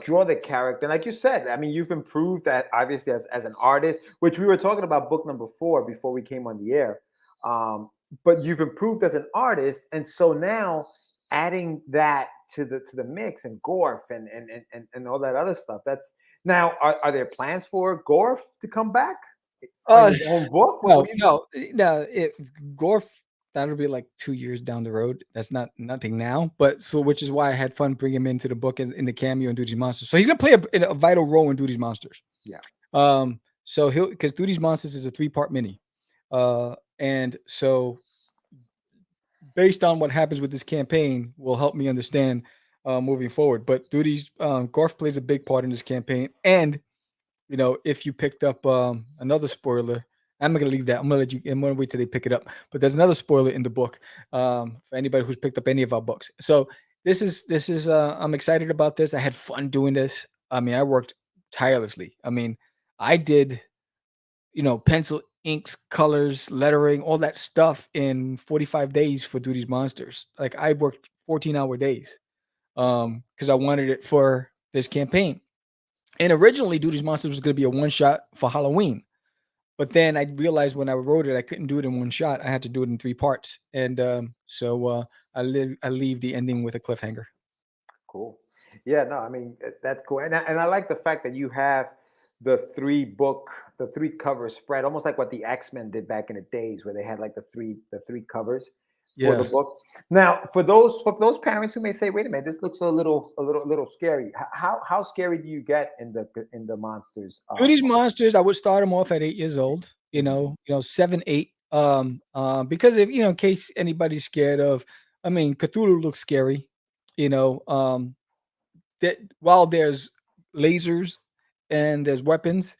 draw the character. And like you said, I mean, you've improved that obviously as an artist, which we were talking about book number 4 before we came on the air. But you've improved as an artist, and so now adding that to the mix and Gorf and all that other stuff. That's now. Are there plans for Gorf to come back? His own book? No. Gorf, that'll be like 2 years down the road. That's nothing now, but which is why I had fun bringing him into the book in the cameo in Duty's Monsters. So he's gonna play a vital role in Duty's Monsters. Yeah. So because Duty's Monsters is a 3-part mini, and so based on what happens with this campaign will help me understand moving forward. But Gorf plays a big part in this campaign, and if you picked up another spoiler, I'm not gonna leave that. I'm gonna wait till they pick it up. But there's another spoiler in the book for anybody who's picked up any of our books. So this is I'm excited about this. I had fun doing this. I mean, I worked tirelessly. I mean, I did, pencil, inks, colors, lettering, all that stuff in 45 days for Duty's Monsters. Like I worked 14-hour days because I wanted it for this campaign. And originally, Duty's Monsters was going to be a one-shot for Halloween. But then I realized when I wrote it, I couldn't do it in one shot. I had to do it in 3 parts. And so I leave the ending with a cliffhanger. Cool. Yeah, no, I mean, that's cool. And I like the fact that you have the 3 cover spread, almost like what the X-Men did back in the days, where they had like the three covers. for the Yeah. book. Now, for those parents who may say, "Wait a minute, this looks a little scary." How scary do you get in the monsters? These monsters, I would start them off at 8 years old, Mhm. 7, 8, because if in case anybody's scared of I mean, Cthulhu looks scary, you know, that while there's lasers and there's weapons,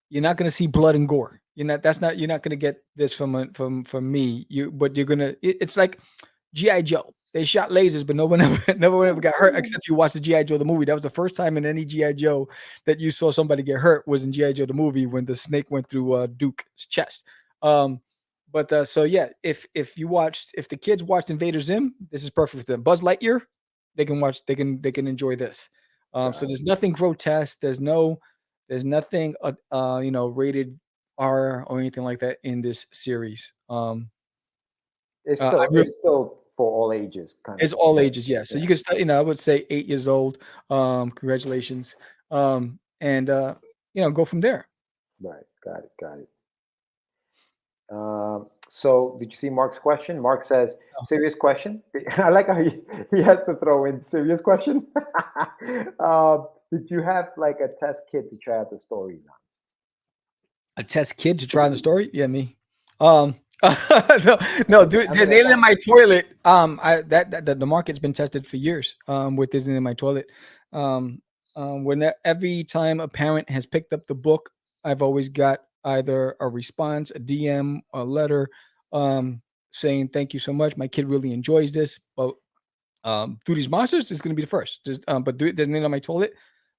you're not gonna see blood and gore. You're not gonna get this from me. But you're gonna it's like G.I. Joe. They shot lasers, but no one ever no one ever got hurt except you watched the G.I. Joe the movie. That was the first time in any G.I. Joe that you saw somebody get hurt was in G.I. Joe the movie when the snake went through Duke's chest. So yeah, if the kids watched Invader Zim, this is perfect for them. Buzz Lightyear, they can enjoy this. So Got it. there's nothing grotesque. There's nothing rated R or anything like that in this series. I really It's still for all ages, kind of it's thing. all Right? ages, yeah. So Yeah. you can start, I would say 8 years old. Congratulations. And go from there. Right. Got it. Got it. So did you see Mark's question? Mark says, Oh, serious question. I like how he has to throw in serious question. Did you have like a test kit to try out the stories on? a test kid to try on the story? Yeah, me. No, dude, I there's mean, alien in my toilet. The market's been tested for years. With Disney in my toilet. Every time a parent has picked up the book, I've always got either a response, a DM, a letter, saying thank you so much. My kid really enjoys this, but Duty's Monsters is going to be the first. There's an on my toilet.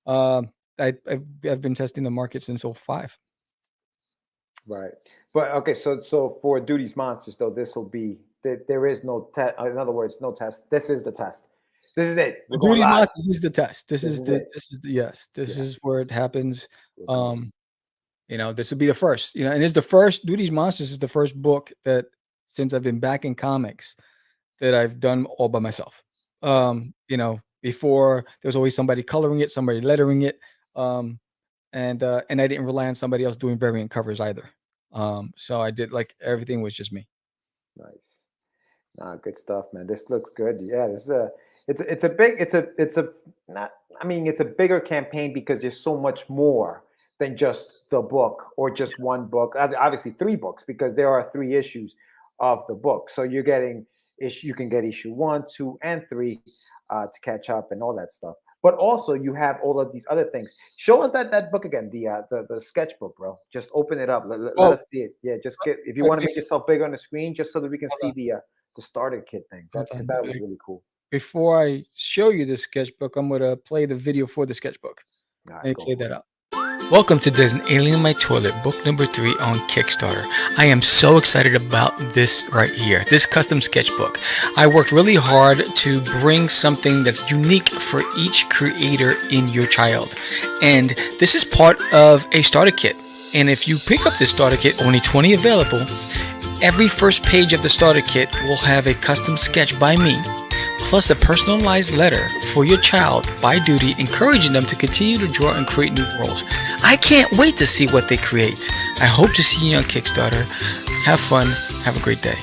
I've been testing the market since '05. right. But okay, so for Duty's Monsters though, this will be there is no test. In other words, no test. This is the test. This is it. We're going Duty's live. Monsters is the test. This This is is the it. this is the yes. This Yeah, is where it happens. we're going. This will be the first. And it's the first. Duty's Monsters is the first book that since I've been back in comics that I've done all by myself. Right. Before there was always somebody coloring it, somebody lettering it, and I didn't rely on somebody else doing variant covers either. So I did like everything was just me. Nice. Good stuff, man. This looks good. Yeah, this is it's a big it's a not I mean it's a bigger campaign because there's so much more than just the book or just one book. Obviously 3 books because there are 3 issues of the book. So you're getting you can get issue 1, 2, and 3 to catch up and all that stuff. But also you have all of these other things. Show us that book again, the sketchbook, bro. Just open it up. Let Oh, us see it. Yeah, just get if you but want to make yourself bigger on the screen, just so that we can hold see on, the starter kit thing. hold Because on. that was really cool. Before I show you the sketchbook, I'm gonna play the video for the sketchbook. All Let right, me go play for that it. up. Welcome to There's an Alien in My Toilet, book number 3 on Kickstarter. I am so excited about this right here, this custom sketchbook. I worked really hard to bring something that's unique for each creator in your child. And this is part of a starter kit. And if you pick up this starter kit, only 20 available, every first page of the starter kit will have a custom sketch by me, plus a personalized letter for your child by Duty, encouraging them to continue to draw and create new worlds. I can't wait to see what they create. I hope to see you on Kickstarter. Have fun. Have a great day.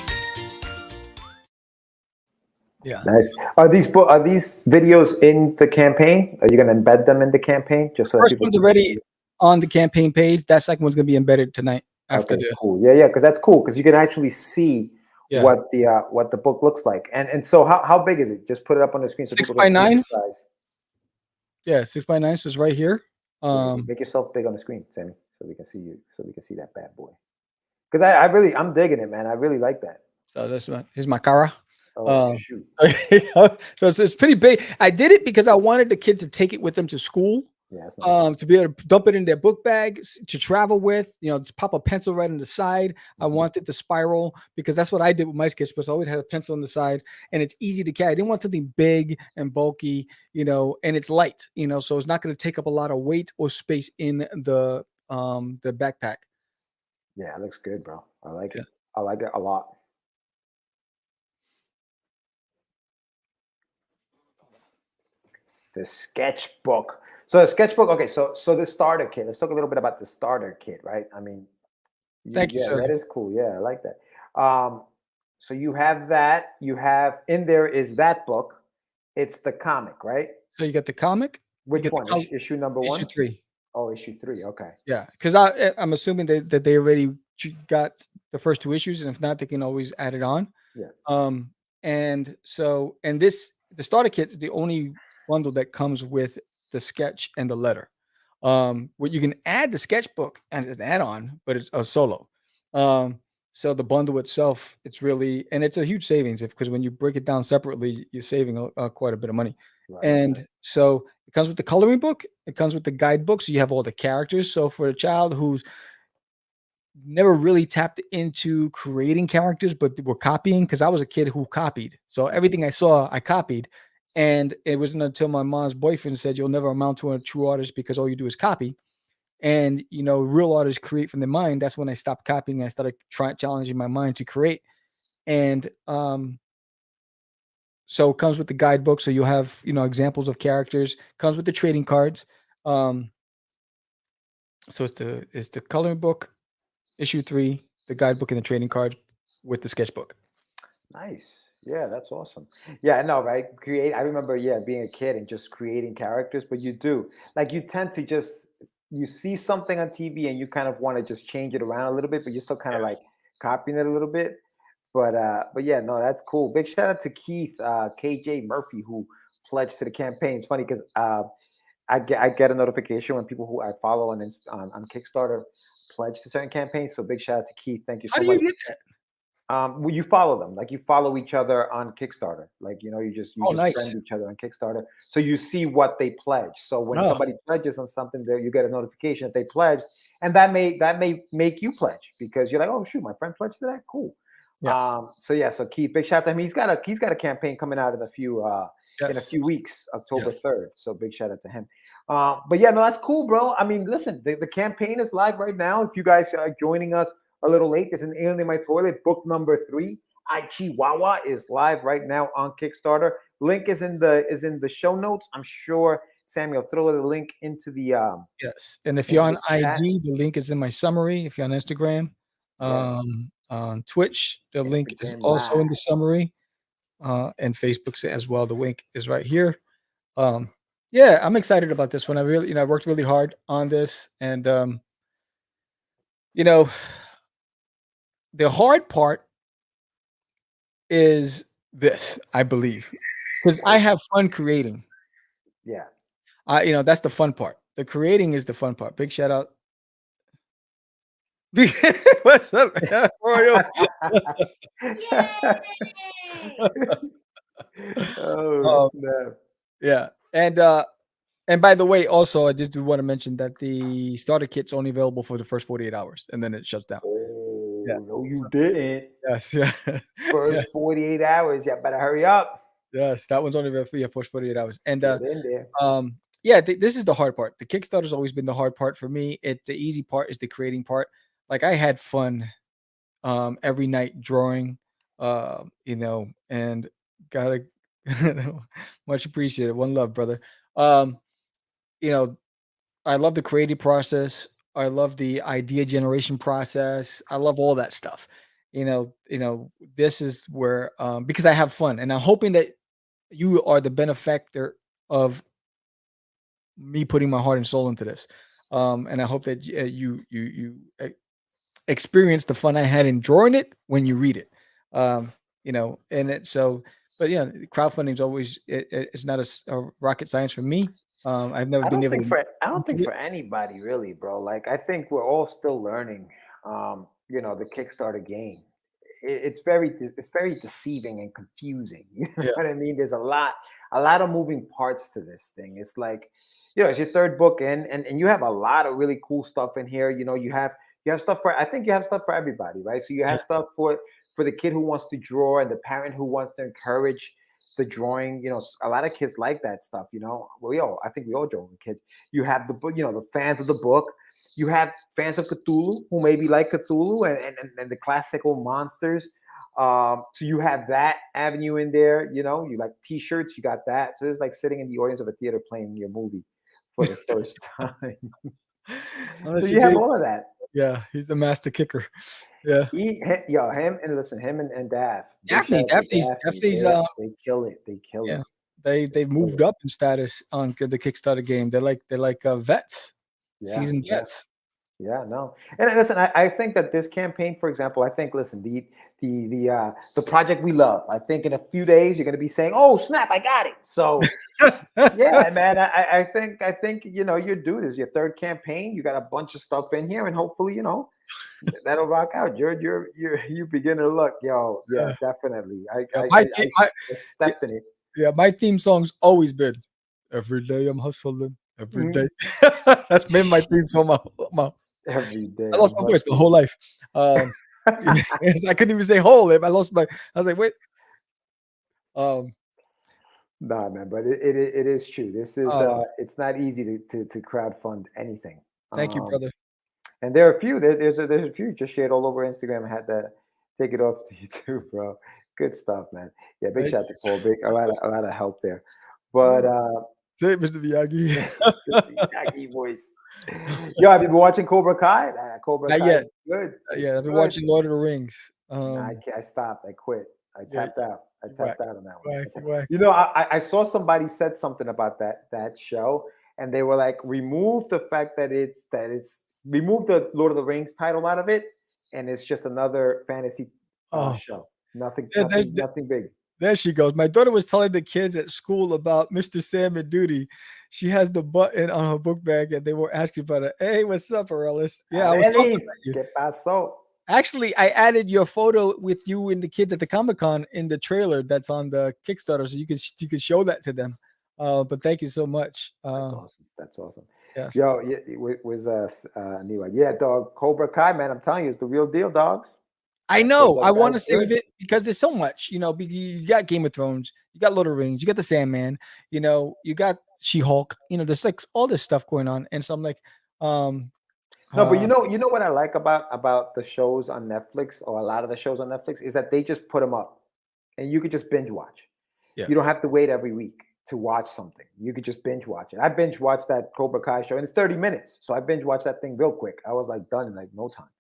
Yeah. Nice. Are these videos in the campaign? Are you going to embed them in the campaign just so that First people one's can already see? on the campaign page. That second one's gonna be embedded tonight after Okay, the cool. Yeah, because that's cool because you can actually see yeah what the book looks like. And so how big is it? Just put it up on the screen so six people by can see the nine. size. Yeah, 6x9. So it's right here. Yeah, make yourself big on the screen, Sammy, so we can see you, so we can see that bad boy. Because I'm digging it, man. I really like that. So here's my cara. Oh shoot. So it's pretty big. I did it because I wanted the kid to take it with them to school. Yeah, that's nice. To be able to dump it in their book bag to travel with, just pop a pencil right on the side. I wanted the spiral because that's what I did with my sketchbooks. I always had a pencil on the side and it's easy to carry. I didn't want something big and bulky, and it's light, so it's not going to take up a lot of weight or space in the backpack. Yeah, it looks good, bro. I like Yeah. it. I like it a lot. The sketchbook. So the sketchbook. Okay, so the starter kit. Let's talk a little bit about the starter kit, right? I mean, Thank you, yeah, sir. that is cool. Yeah, I like that. Um, So you have that. You have in there is that book. It's the comic, right? So you get the comic, you Which get the one? color, Issue number issue one? 3. Oh, issue three. Okay. Yeah, because I'm assuming that they already got the first 2 issues, and if not, they can always add it on. Yeah. Um, and so and this the starter kit is the only bundle that comes with the sketch and the letter. What you can add the sketchbook as an add-on, but it's a solo. Um, so the bundle itself, it's really and it's a huge savings if because when you break it down separately, you're saving quite a bit of money. Right. And so it comes with the coloring book, it comes with the guidebook, so you have all the characters. So for a child who's never really tapped into creating characters, but were copying because I was a kid who copied. So everything I saw, I copied. And it wasn't until my mom's boyfriend said, "You'll never amount to a true artist because all you do is copy." And real artists create from their mind. That's when I stopped copying. I started challenging my mind to create. And so it comes with the guidebook. So you'll have examples of characters. Comes with the trading cards. Um, so it's the coloring book, issue 3, the guidebook, and the trading cards with the sketchbook. Nice. Yeah, that's awesome. Yeah, I know, right? Create. I remember, yeah, being a kid and just creating characters, but you do like you tend to just you see something on TV and you kind of want to just change it around a little bit, but you're still kind of Yeah. like copying it a little bit. But yeah, no, that's cool. Big shout out to Keith, KJ Murphy, who pledged to the campaign. It's funny because I get a notification when people who I follow on Kickstarter pledge to certain campaigns. So big shout out to Keith. Thank you How so do you much. get that? Well, you follow them, like you follow each other on Kickstarter. Like you Oh, just friend nice. each other on Kickstarter, so you see what they pledge. So when Oh, somebody pledges on something, there you get a notification that they pledged, and that may make you pledge because you're like, oh shoot, my friend pledged to that. Cool. yeah. So yeah, so Keith, big shout out to him. He's got a campaign coming out in a Yes. few weeks, October Yes. 3rd. So big shout out to him. But yeah, no, that's cool, bro. I mean, listen, the campaign is live right now. If you guys are joining us a little late, there's an Alien in My Toilet, book number 3. I Chihuahua is live right now on Kickstarter. Link is in the show notes. I'm sure Samuel throw the link Yes. And if you're into on the chat. IG, the link is in my summary. If you're on Instagram, Yes, on Twitch, the link is Instagram also live. in the summary. And Facebook as well. The link is right here. Um, yeah, I'm excited about this one. I really, I worked really hard on this, and you know, the hard part is this, I believe, because I have fun creating. Yeah. That's the fun part. The creating is the fun part. Big shout out. What's up, man? How are you? Oh Um, snap! yeah, and by the way, also I just do want to mention that the starter kit's only available for the first 48 hours, and then it shuts down. Yeah. Oh no, you didn't. Yes. Yeah. Yeah. First 48 hours. You better hurry up. Yes. That one's only available for your first 48 hours. And Get in there. yeah, this is the hard part. The Kickstarter's always been the hard part for me. The easy part is the creating part. Like I had fun every night drawing, and gotta much appreciated. One love, brother. Um, you know, I love the creative process. I love the idea generation process. I love all that stuff. This is where because I have fun, and I'm hoping that you are the benefactor of me putting my heart and soul into this. And I hope that experience the fun I had in drawing it when you read it. And it so, but crowdfunding is always it's not a rocket science for me. I've never I been don't able think to for I don't think do it. for anybody really, bro. Like I think we're all still learning. The Kickstarter game. It's very deceiving and confusing. You know Yeah. what I mean? There's a lot of moving parts to this thing. It's like, it's your third book in, and you have a lot of really cool stuff in here. You have stuff for I think you have stuff for everybody, right? So you Yeah. have stuff for the kid who wants to draw and the parent who wants to encourage the drawing. A lot of kids like that stuff. I think we all draw when kids. You have the book, the fans of the book. You have fans of Cthulhu who maybe like Cthulhu and the classical monsters. So you have that avenue in there. You like T-shirts. You got that. So it's like sitting in the audience of a theater playing your movie for the first time. So Unless you you're have Jason. all of that. Yeah, he's the master kicker. Yeah. Him and listen, him and Daff. Big Daphne, shout out to Daphne's they kill it. They kill yeah. it. They They kill moved it. up in status on the Kickstarter game. They're like vets, Yeah, seasoned yeah. vets. Yeah, no. And listen, I think that this campaign, for example, I think listen, the project we love. I think in a few days you're gonna be saying, "Oh snap, I got it." So yeah, man. I think your dude is your third campaign. You got a bunch of stuff in here, and hopefully, that'll rock out. You begin to look, yo. Yeah, definitely. Yeah, I stepped in it. yeah, my theme song's always been "Every day I'm hustling, every Mhm. day." That's been my theme song. Every day. I lost my voice my whole life. I couldn't even say whole. I was like, wait. Nah, man, but it is true. This is it's not easy to crowdfund anything. Thank you, brother. And there are a few. There's a few just shared all over Instagram. I had to take it off to YouTube, bro. Good stuff, man. Yeah, big shout out to Cole. A lot of help there. But Say it, Mr. Miyagi. Miyagi voice. Yo, have you been watching Cobra Kai? Cobra Not Kai yet. is good. Yeah, I've been good. watching Lord of the Rings. I stopped. I quit. I tapped out. I tapped out on that one. Whack. I saw somebody said something about that show, and they were like, remove the fact that it's remove the Lord of the Rings title out of it, and it's just another fantasy show. Nothing big. There she goes. My daughter was telling the kids at school about Mr. Sam and Duty. She has the button on her book bag, and they were asking about it. Hey, what's up, Aurelis? Yeah, I was talking about you. ¿Qué pasó? Actually, I added your photo with you and the kids at the Comic-Con in the trailer that's on the Kickstarter, so you could show that to them. But thank you so much. That's awesome. Yes. Yo, was Niwa. Yeah, dog. Cobra Kai, man. I'm telling you, it's the real deal, dogs. I know. I want to save it because there's so much. You got Game of Thrones, you got Lord of the Rings, you got the Sandman. You got She-Hulk. There's like all this stuff going on, and so I'm like, no, but you know what I like about the shows on Netflix, or a lot of the shows on Netflix, is that they just put them up, and you could just binge watch. Yeah. You don't have to wait every week to watch something. You could just binge watch it. I binge watched that Cobra Kai show, and it's 30 minutes, so I binge watched that thing real quick. I was like done in like no time.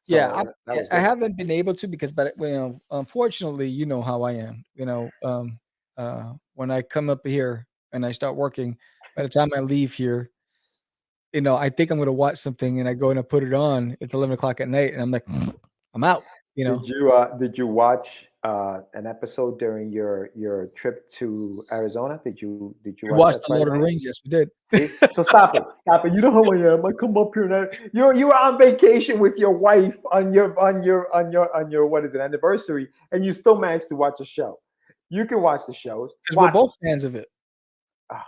So yeah, I haven't been able to because, but unfortunately, you know how I am. When I come up here and I start working, by the time I leave here, I think I'm going to watch something, and I go and I put it on. It's 11 o'clock at night, and I'm like, I'm out. Did you watch an episode during your trip to Arizona? Did you watch the Lord of the Rings? Yes, we did. See? So stop it. You know how I am. I come up here and you were on vacation with your wife on your what is it, anniversary, and you still managed to watch a show. You can watch the shows because we're both fans of it.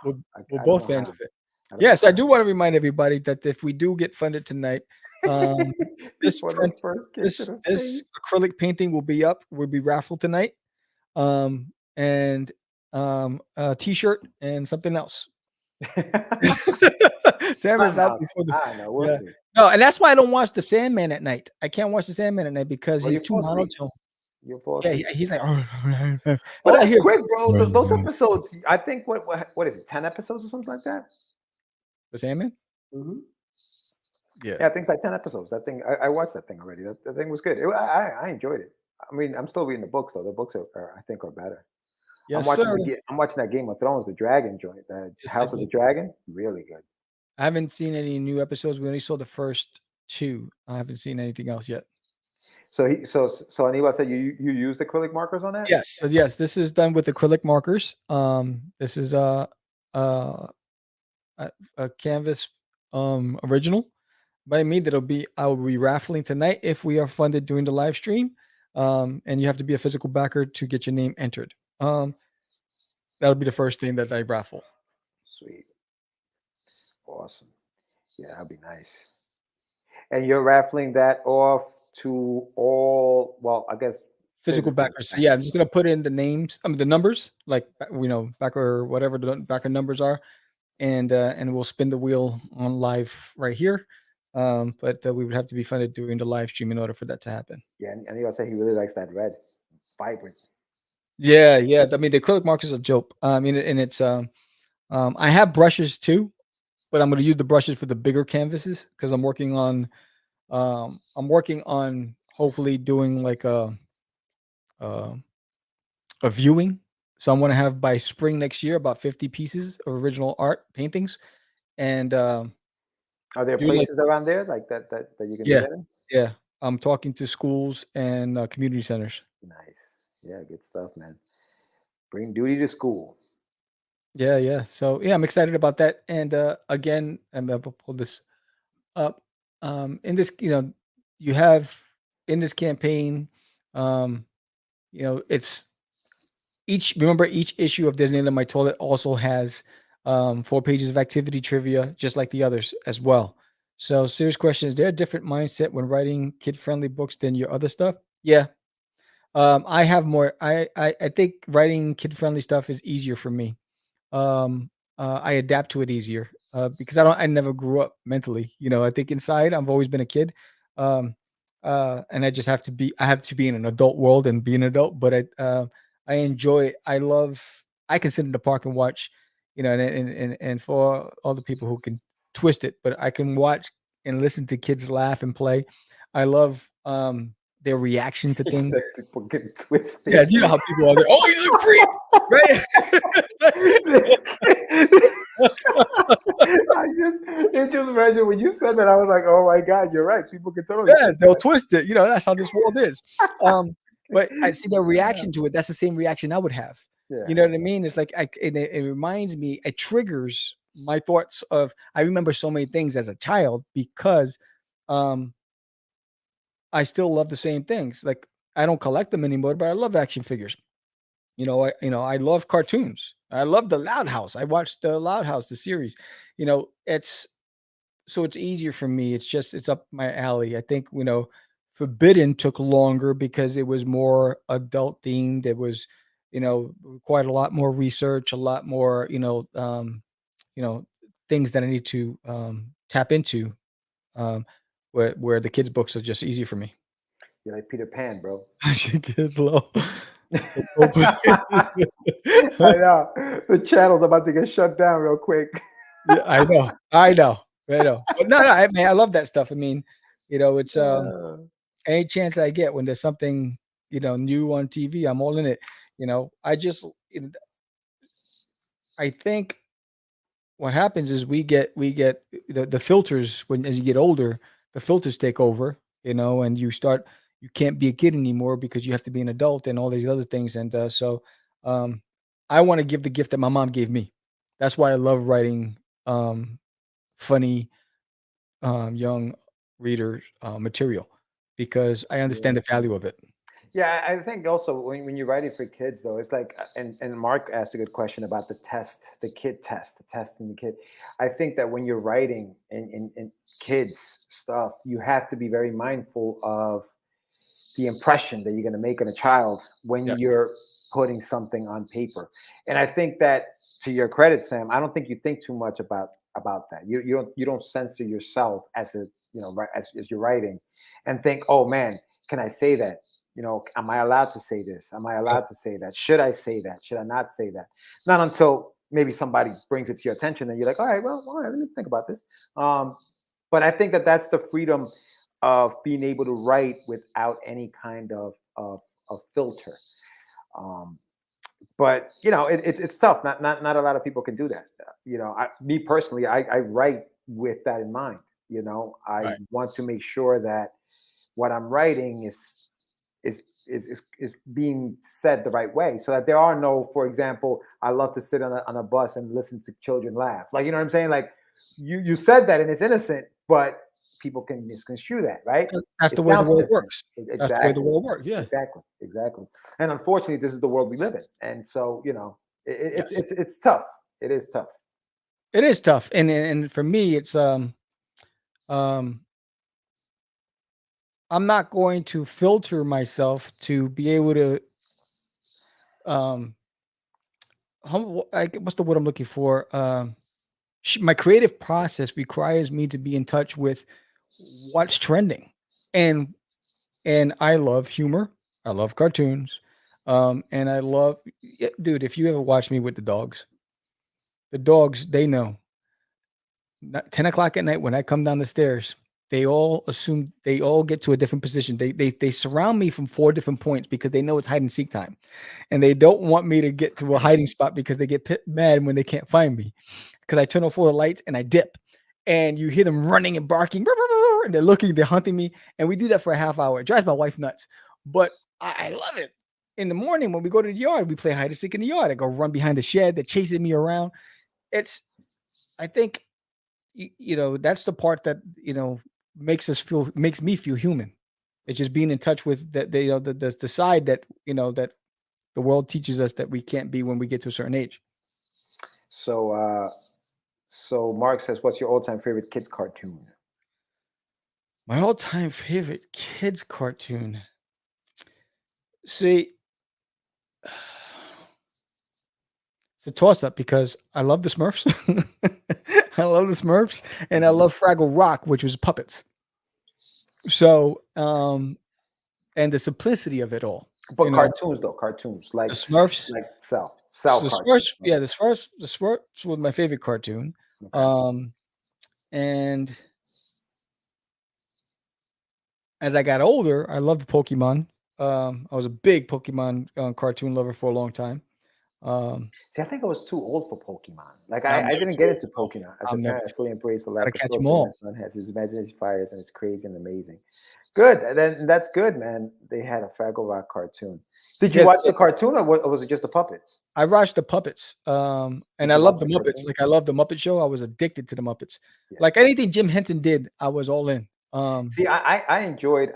We're both fans of it. Yes, I do want to remind everybody that if we do get funded tonight, this acrylic painting will be up. Will be raffled tonight, and a T-shirt and something else. Sandman's out before we'll see. No, and that's why I don't watch the Sandman at night. I can't watch the Sandman at night because he's too monotone. Yeah, he's like, but that's quick, bro. Those episodes, I think what is it, 10 episodes or something like that? The Sandman? Mm-hmm. Yeah, I think it's like 10 episodes. That thing, I watched that thing already. That thing was good. I enjoyed it. I mean, I'm still reading the books though. The books I think are better. Yes, I'm watching that Game of Thrones, the Dragon joint, House of the Dragon. Really good. I haven't seen any new episodes. We only saw the first 2. I haven't seen anything else yet. So Anibal said you used acrylic markers on that? Yes. So yes, this is done with acrylic markers. This is a canvas original by me I will be raffling tonight if we are funded during the live stream. And you have to be a physical backer to get your name entered. That'll be the first thing that I raffle. Sweet. Awesome. Yeah, that'd be nice. And you're raffling that off to all, well, I guess physical backers. So yeah, I'm just gonna put in the names, the numbers, like backer, whatever the backer numbers are, and we'll spin the wheel on live right here. But we would have to be funded during the live stream in order for that to happen. Yeah, and you say he really likes that red, vibrant. Yeah. I mean, the acrylic markers are dope. And it's I have brushes too, but I'm going to use the brushes for the bigger canvases because I'm working on I'm working on hopefully doing like uh, a viewing. So I'm gonna have by spring next year about 50 pieces of original art paintings, and Are there do like places around there like that you can do yeah, that in? yeah. I'm talking to schools and community centers. Nice. Yeah, good stuff, man. Bring duty to school. Yeah, yeah. So yeah, I'm excited about that. And again, I'm gonna pull this up. In this, you have in this campaign, um, it's each remember each issue of Disneyland My Toilet also has 4 pages of activity trivia, just like the others as well. So serious question, is there a different mindset when writing kid-friendly books than your other stuff? Yeah. I have more I think writing kid-friendly stuff is easier for me. I adapt to it easier, because I never grew up mentally, I think inside I've always been a kid. Um, and I have to be in an adult world and be an adult, but I enjoy it. I can sit in the park and watch, and for all the people who can twist it, but I can watch and listen to kids laugh and play. I love their reaction to He said things. people get twisted. Yeah, do you know how people are there? Oh, he's a creep, This kid- right? it just read when you said that. I was like, oh my god, you're right. People can totally Yeah, twist they'll that. twist it, that's how this world is. But I see their Yeah, reaction to it, that's the same reaction I would have. yeah. You know what I mean? It's like it reminds me, it triggers my thoughts of I remember so many things as a child because, um, I still love the same things. Like, I don't collect them anymore, but I love action figures. I love cartoons. I love the Loud House. I watched the Loud House, the series. It's so it's easier for me. It's up my alley. I think, Forbidden took longer because it was more adult themed. It was, required a lot more research, a lot more, you know, things that I need to tap into. Um, where the kids' books are just easy for me. You're like Peter Pan, bro. I should get slow. I know the channel's about to get shut down real quick. Yeah, I know. I know. I know. But no, I love that stuff. I mean, it's Uh, any chance I get when there's something, new on TV, I'm all in it. I think what happens is we get the filters when as you get older, the filters take over, and you can't be a kid anymore because you have to be an adult and all these other things. And um, I want to give the gift that my mom gave me. That's why I love writing funny young reader material because I yeah. understand the value of it. Yeah, I think also when you're writing for kids, though, it's like, and Mark asked a good question about the test, the kid test, the test and the kid. I think that when you're writing in kids stuff, you have to be very mindful of the impression that you're going to make on a child when Yes. you're putting something on paper. And I think that, to your credit, Sam, I don't think you think too much about that. You don't censor yourself as a as you're writing, and think, oh man, can I say that? Am I allowed to say this? Am I Right. allowed to say that? Should I say that? Should I not say that? Not until maybe somebody brings it to your attention and you're like, all right, let me think about this. Um, but I think that that's the freedom of being able to write without any kind of filter. Um, but it's tough. Not a lot of people can do that. Me personally, I write with that in mind. I Right. want to make sure that what I'm writing is being said the right way, so that there are no, for example, I love to sit on a bus and listen to children laugh. Like, you know what I'm saying? Like, you said that and it's innocent, but people can misconstrue that, right? That's It the way the sounds world innocent. works. That's the way the Exactly. world works. Yeah. Exactly. And unfortunately, this is the world we live in. And so, it's Yes. it's it's tough. It is tough. It is tough. And for me, it's um I'm not going to filter myself to be able to um what's the word I'm looking for? My creative process requires me to be in touch with what's trending. And I love humor. I love cartoons. And I love dude, if you ever watch me with the dogs, they know. 10 o'clock at night when I come down the stairs. they all assume they all get to a different position. They surround me from 4 different points because they know it's hide and seek time, and they don't want me to get to a hiding spot because they get mad when they can't find me because I turn off all the lights and I dip, and you hear them running and barking, and they're looking, they're hunting me, and we do that for a half hour. It drives my wife nuts, but I love it. In the morning when we go to the yard, we play hide and seek in the yard. I go run behind the shed. They're chasing me around. It's, I think, that's the part that makes me feel human. It's just being in touch with the side that that the world teaches us that we can't be when we get to a certain age. So Mark says, what's your all-time favorite kids cartoon? My all-time favorite kids cartoon. See, it's a toss-up because I love the Smurfs. I love the Smurfs, and I love Fraggle Rock, which was puppets. So, and the simplicity of it all. But cartoons, like the Smurfs, like Cell the cartoons. Smurfs, the Smurfs was my favorite cartoon. Okay. And as I got older, I loved Pokemon. I was a big Pokemon cartoon lover for a long time. See, I think I was too old for Pokemon. Like I didn't get into Pokemon. As a parent, I fully embrace the lack of catch them all. My son has his imagination fires, and it's crazy and amazing. Good, then that's good, man. They had a Fraggle Rock cartoon. Did you watch the cartoon, or was it just the puppets? I watched the puppets, and I love the Muppets. Like I love the Muppet Show. I was addicted to the Muppets. Yeah. Like anything Jim Henson did, I was all in. See, I enjoyed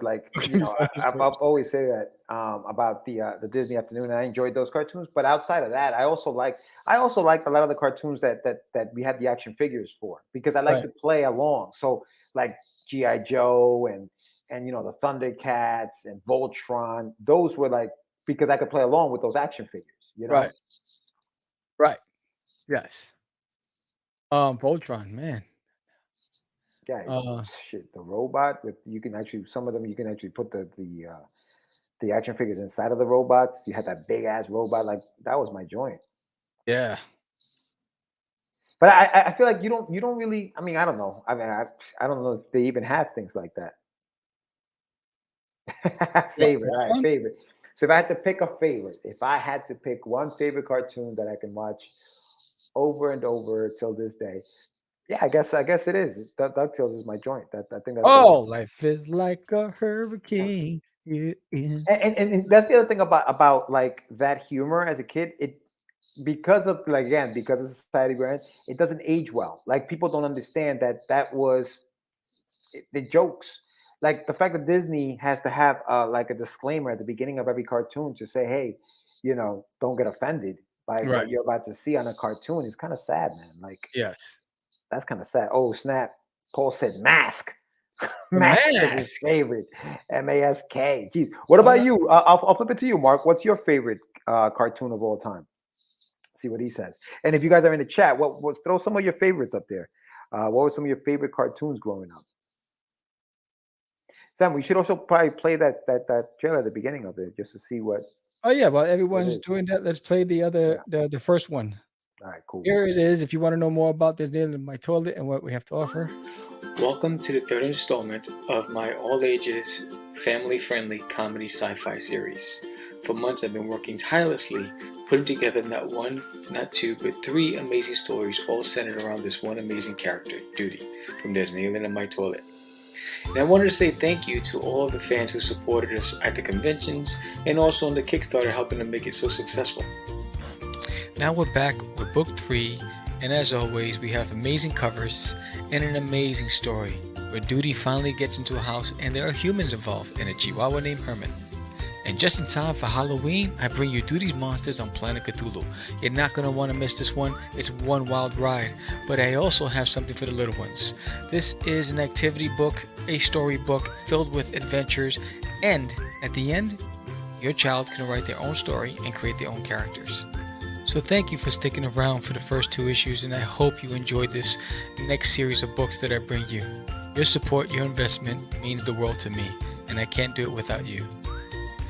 like I've always say that about the Disney afternoon. I enjoyed those cartoons, but outside of that, I also like a lot of the cartoons that we had the action figures for, because I like to play along. So like G.I. Joe and the Thundercats and Voltron, those were like, because I could play along with those action figures. Right. Yes. Voltron, man. Yeah, shit. The robot with some of them you can actually put the action figures inside of the robots. You had that big ass robot, like that was my joint. Yeah. But I feel like you don't really. I mean, I don't know. I mean, I don't know if they even have things like that. Favorite, all right, favorite. So if I had to pick a favorite, if I had to pick one favorite cartoon that I can watch over and over till this day. Yeah, I guess it is. DuckTales is my joint. I think that's life is like a hurricane. Yeah. And that's the other thing about like that humor as a kid. Because of society we're in, it doesn't age well. Like people don't understand that was the jokes. Like the fact that Disney has to have like a disclaimer at the beginning of every cartoon to say, hey, don't get offended by what you're about to see on a cartoon is kind of sad, man. Like, yes. That's kind of sad. Oh, snap. Paul said mask. Mask is his favorite. M-A-S-K. Jeez. What about you? I'll flip it to you, Mark. What's your favorite cartoon of all time? See what he says. And if you guys are in the chat, throw some of your favorites up there. What were some of your favorite cartoons growing up? Sam, we should also probably play that trailer at the beginning of it just to see what. Oh yeah, well everyone's doing that. Let's play the first one. All right, cool. Here it is. If you want to know more about this Daily in My Toilet and what we have to offer. Welcome to the third installment of my all-ages, family-friendly comedy sci-fi series. For months, I've been working tirelessly, putting together not one, not two, but 3 amazing stories, all centered around this one amazing character, Duty, from There's an Alien in My Toilet. And I wanted to say thank you to all of the fans who supported us at the conventions and also on the Kickstarter, helping to make it so successful. Now we're back with book 3, and as always, we have amazing covers and an amazing story where Duty finally gets into a house and there are humans involved and a chihuahua named Herman. And just in time for Halloween, I bring you Duty's Monsters on Planet Cthulhu. You're not going to want to miss this one. It's one wild ride, but I also have something for the little ones. This is an activity book, a story book filled with adventures, and at the end, your child can write their own story and create their own characters. So thank you for sticking around for the first 2 issues, and I hope you enjoyed this next series of books that I bring you. Your support, your investment means the world to me, and I can't do it without you.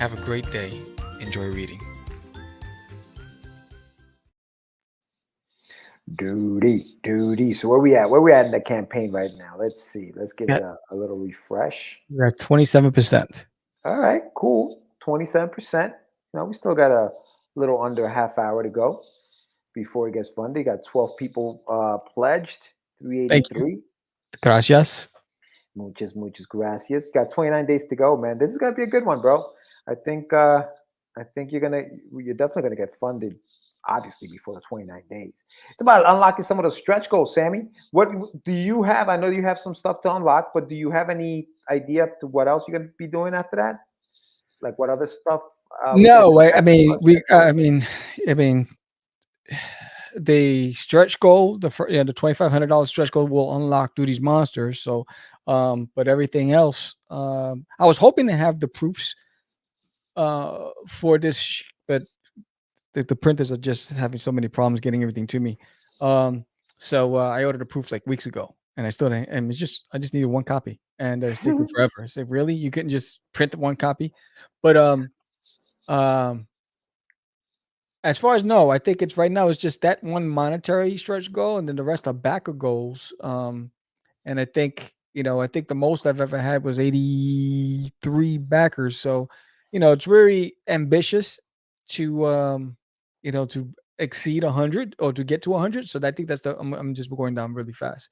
Have a great day. Enjoy reading. Duty. So where we at? Where we at in the campaign right now? Let's see. Let's give Yeah, it a little refresh. we're at 27%. All right, cool. 27%. Now we still got a little under a half hour to go before it gets funded. You got 12 people pledged, Thank you. 383. Gracias. Muchas gracias. You got 29 days to go, man. This is gonna be a good one, bro. I think you're definitely gonna get funded, obviously, before the 29 days. It's about unlocking some of those stretch goals, Sammy. What do you have? I know you have some stuff to unlock, but do you have any idea to what else you're gonna be doing after that? Like what other stuff we can No, I expect mean, on stretch goals? I mean, the stretch goal, the $2,500 stretch goal will unlock Duty's monsters. So, but everything else, I was hoping to have the proofs for this, but the printers are just having so many problems getting everything to me. So I ordered a proof like weeks ago, and I still didn't. And I just needed one copy, and it's taking forever. I said, really, you couldn't just print the one copy? But um, as far as no, I think it's right now it's just that one monetary stretch goal, and then the rest are backer goals. And I think the most I've ever had was 83 backers. So, it's very ambitious to to exceed 100 or to get to 100. So I think I'm just going down really fast.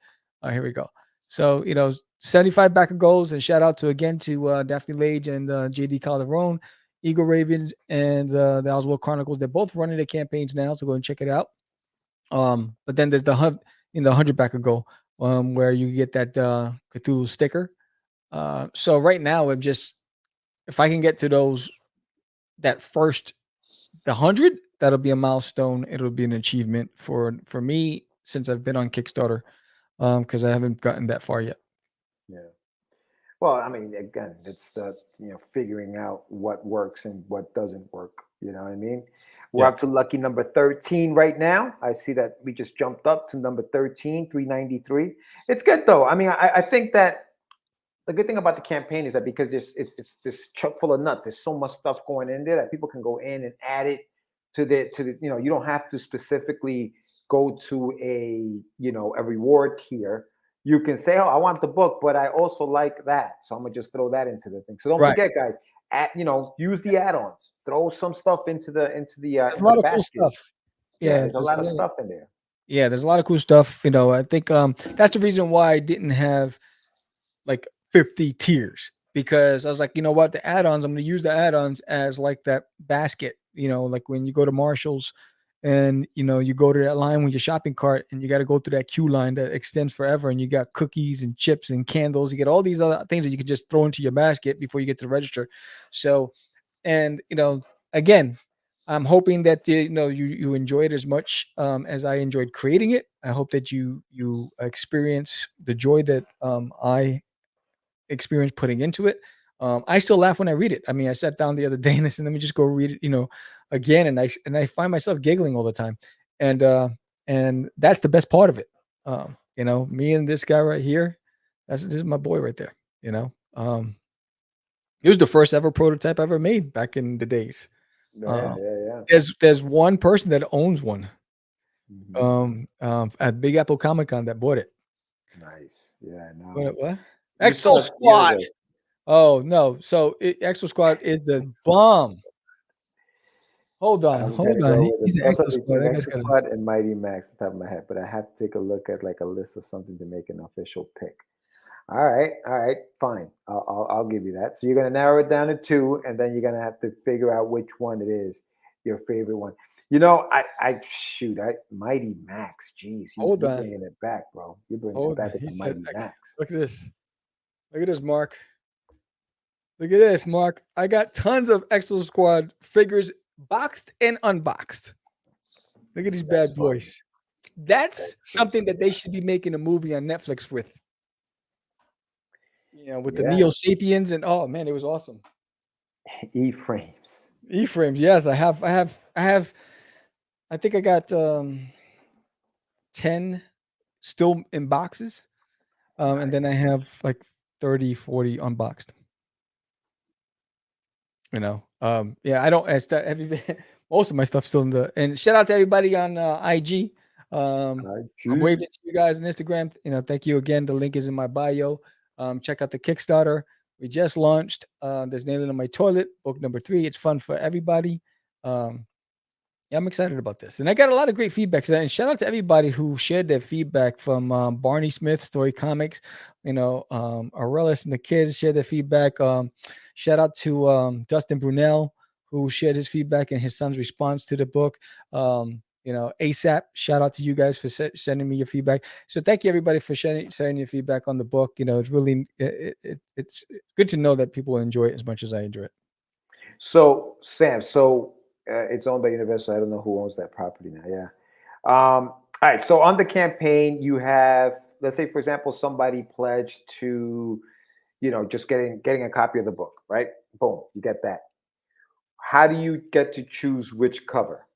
Here we go. So, 75 backer goals, and shout out to Daphne Lage and JD Calderon, Eagle Ravens, and the Oswald Chronicles. They're both running their campaigns now, so go and check it out. But then there's the 100 backer goal, where you get that Cthulhu sticker. So right now, if I can get to that first, the 100, that'll be a milestone. It'll be an achievement for me since I've been on Kickstarter, because I haven't gotten that far yet. Yeah. Well, I mean, again, it's figuring out what works and what doesn't work. You know what I mean? We're Yeah. up to lucky number 13 right now. I see that we just jumped up to number 13, 393. It's good though. I mean, I think that the good thing about the campaign is that because it's this chuck full of nuts, there's so much stuff going in there that people can go in and add it to the you don't have to specifically go to a reward tier. You can say, oh, I want the book, but I also like that, so I'm gonna just throw that into the thing. So don't Right. forget, guys, use the add-ons, throw some stuff into the There's a lot of cool basket. stuff. Yeah, Yeah, there's a lot of stuff in there. yeah, there's a lot of cool stuff. I think that's the reason why I didn't have like 50 tiers, because I was like, you know what, the add-ons, I'm going to use the add-ons as like that basket, like when you go to Marshall's and you go to that line with your shopping cart and you got to go through that queue line that extends forever, and you got cookies and chips and candles, you get all these other things that you can just throw into your basket before you get to the register. So, and again, I'm hoping that you enjoy it as much as I enjoyed creating it. I hope that you experience the joy that I experience putting into it. I still laugh when I read it. I mean, I sat down the other day and I said, let me just go read it, again, and I find myself giggling all the time, and that's the best part of it. Me and this guy right here, this is my boy right there. It was the first ever prototype I ever made back in the days. Yeah. There's one person that owns one Mhm. at Big Apple Comic Con that bought it. Nice. Yeah, What? you Exo saw it the other Squad. day. Oh no! So Exo Squad is the bomb. Hold on, I'm hold gonna on. go with He's a an toss up Exo Squad. between That guy's Extra got a Squad and Mighty Max on top of my head, but I have to take a look at like a list of something to make an official pick. All right, fine. I'll give you that. So you're gonna narrow it down to two, and then you're gonna have to figure out which one it is your favorite one. Mighty Max. Jeez, hold you're on. bringing it back, bro. You're bringing it Hold on. back with He the said Mighty X. Max. Look at this. Look at this, Mark. Look at this, Mark. I got tons of Exo Squad figures boxed and unboxed. Look at these That's bad fun. boys. That's That's something that they fun. should be making a movie on Netflix with. With the Yeah, Neo Sapiens, and oh man, it was awesome. E frames. E-frames, yes, I think I got 10 still in boxes. And then I Nice. have like 30, 40 unboxed. Yeah, I don't most of my stuff still in the, and shout out to everybody on IG. I'm waving to you guys on Instagram. Thank you again. The link is in my bio. Check out the Kickstarter. We just launched. There's Nailing on My Toilet, book number 3. It's fun for everybody. Yeah, I'm excited about this. And I got a lot of great feedback. And shout out to everybody who shared their feedback from Barney Smith, Story Comics, Aurelis and the kids shared their feedback. Shout out to Dustin Brunel, who shared his feedback and his son's response to the book. ASAP, shout out to you guys for sending me your feedback. So thank you everybody for sharing your feedback on the book. It's really, it's good to know that people enjoy it as much as I enjoy it. So Sam, it's owned by Universal. I don't know who owns that property now. Yeah. All right. So on the campaign, you have, let's say, for example, somebody pledged to, just getting a copy of the book, right? Boom, you get that. How do you get to choose which cover?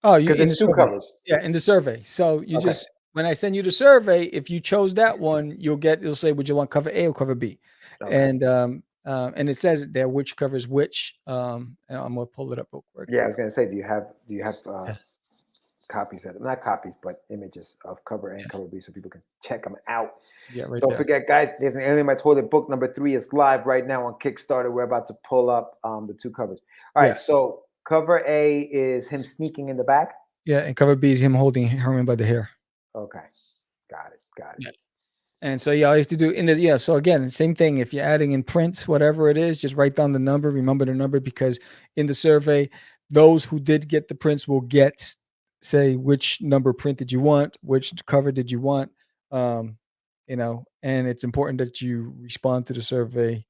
Oh, because it's 2 covers. Yeah, in the survey. So you just, when I send you the survey, if you chose that one, it'll say, would you want cover A or cover B? Okay. And it says there which covers which. And I'm gonna pull it up real quick. Yeah, I was gonna say, do you have copies not copies, but images of cover A and cover B so people can check them out? Yeah, right. Don't forget, guys, there's an Nailing on My Toilet book number 3 is live right now on Kickstarter. We're about to pull up the 2 covers. All right, so cover A is him sneaking in the back. Yeah, and cover B is him holding Herman by the hair. Okay, got it. Yeah. And so all you have to do so again, same thing. If you're adding in prints, whatever it is, just write down the number, remember the number, because in the survey, those who did get the prints will say which number print did you want, which cover did you want, and it's important that you respond to the survey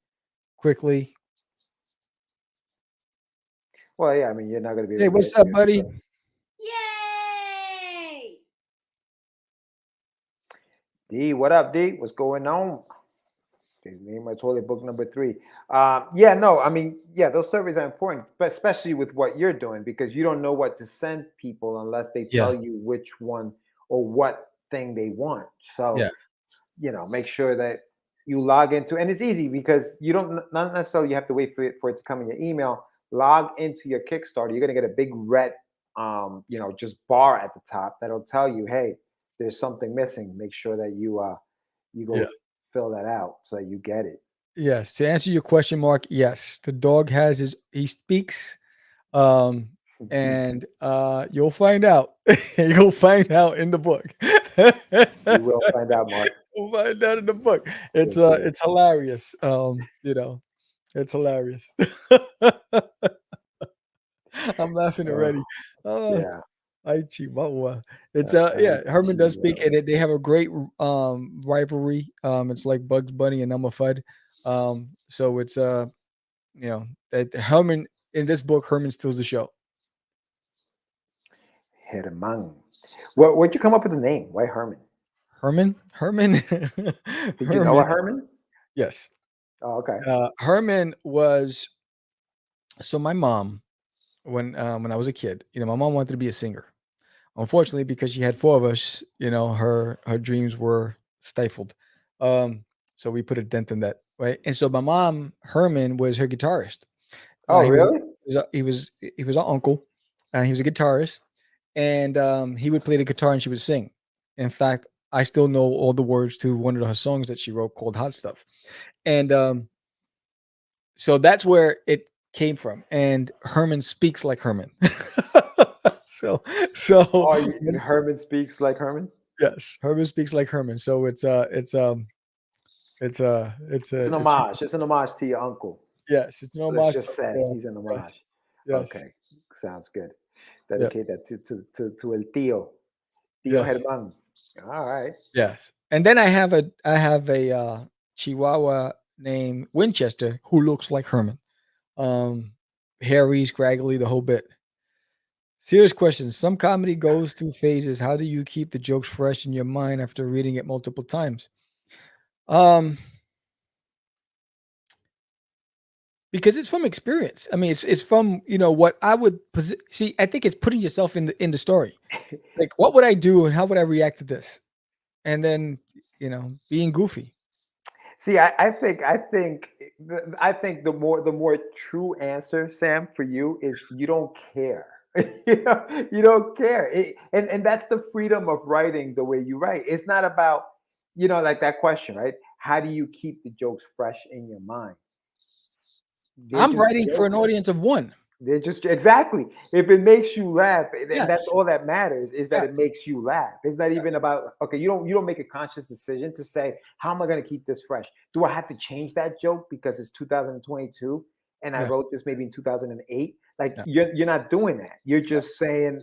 quickly. Well, yeah, I mean, you're not going to be. Hey, what's up, buddy? Yay! D, what up, D? What's going on? Name My Toilet book number 3. Those surveys are important, but especially with what you're doing, because you don't know what to send people unless they tell you which one or what thing they want. So, make sure that you log into, and it's easy because you not necessarily you have to wait for it to come in your email. Log into your Kickstarter. You're going to get a big red, just bar at the top that'll tell you, hey, there's something missing. Make sure that you go fill that out so that you get it. Yes. To answer your question, Mark, yes, the dog he speaks, and you'll find out. You'll find out in the book. You will find out, Mark. We'll find out in the book. It's hilarious. It's hilarious. I'm laughing already. It's Herman does speak, and they have a great rivalry. It's like Bugs Bunny and Elmer Fudd. So it's that Herman in this book, Herman steals the show. Herman. Where'd you come up with the name? Why Herman? Herman. Did you know a Herman? Yes. Oh, okay. Herman was, so my mom, when I was a kid, my mom wanted to be a singer. Unfortunately, because she had 4 of us, her dreams were stifled. So we put a dent in that, right? And so my mom, Herman, was her guitarist. Oh, really? He was our uncle, and he was a guitarist, and he would play the guitar and she would sing. In fact, I still know all the words to one of her songs that she wrote called "Hot Stuff," and so that's where it came from. And Herman speaks like Herman. So Herman speaks like Herman. Yes, Herman speaks like Herman. So it's an homage. It's an homage to your uncle. Yes, it's an homage. Just say he's an homage. Yes. Okay, sounds good. Dedicate that to El Tío Herman. All right. Yes, and then I have a Chihuahua named Winchester who looks like Herman. Hairy, scraggly, the whole bit. Serious question. Some comedy goes through phases. How do you keep the jokes fresh in your mind after reading it multiple times? Because it's from experience. I mean, it's from what I would see. I think it's putting yourself in the story. Like, what would I do and how would I react to this? And then being goofy. See, I think the more true answer, Sam, for you is you don't care. You don't care. And that's the freedom of writing the way you write. It's not about, like that question, right? How do you keep the jokes fresh in your mind? They're I'm just writing for an jokes. audience of one. They're just exactly. If it makes you laugh, and that's Yes. all that matters is that Yes. it makes you laugh. It's not even Yes. about okay. You don't make a conscious decision to say, how am I going to keep this fresh? Do I have to change that joke because it's 2022 and I Yeah. wrote this maybe in 2008? Like Yeah. you're not doing that. You're just saying,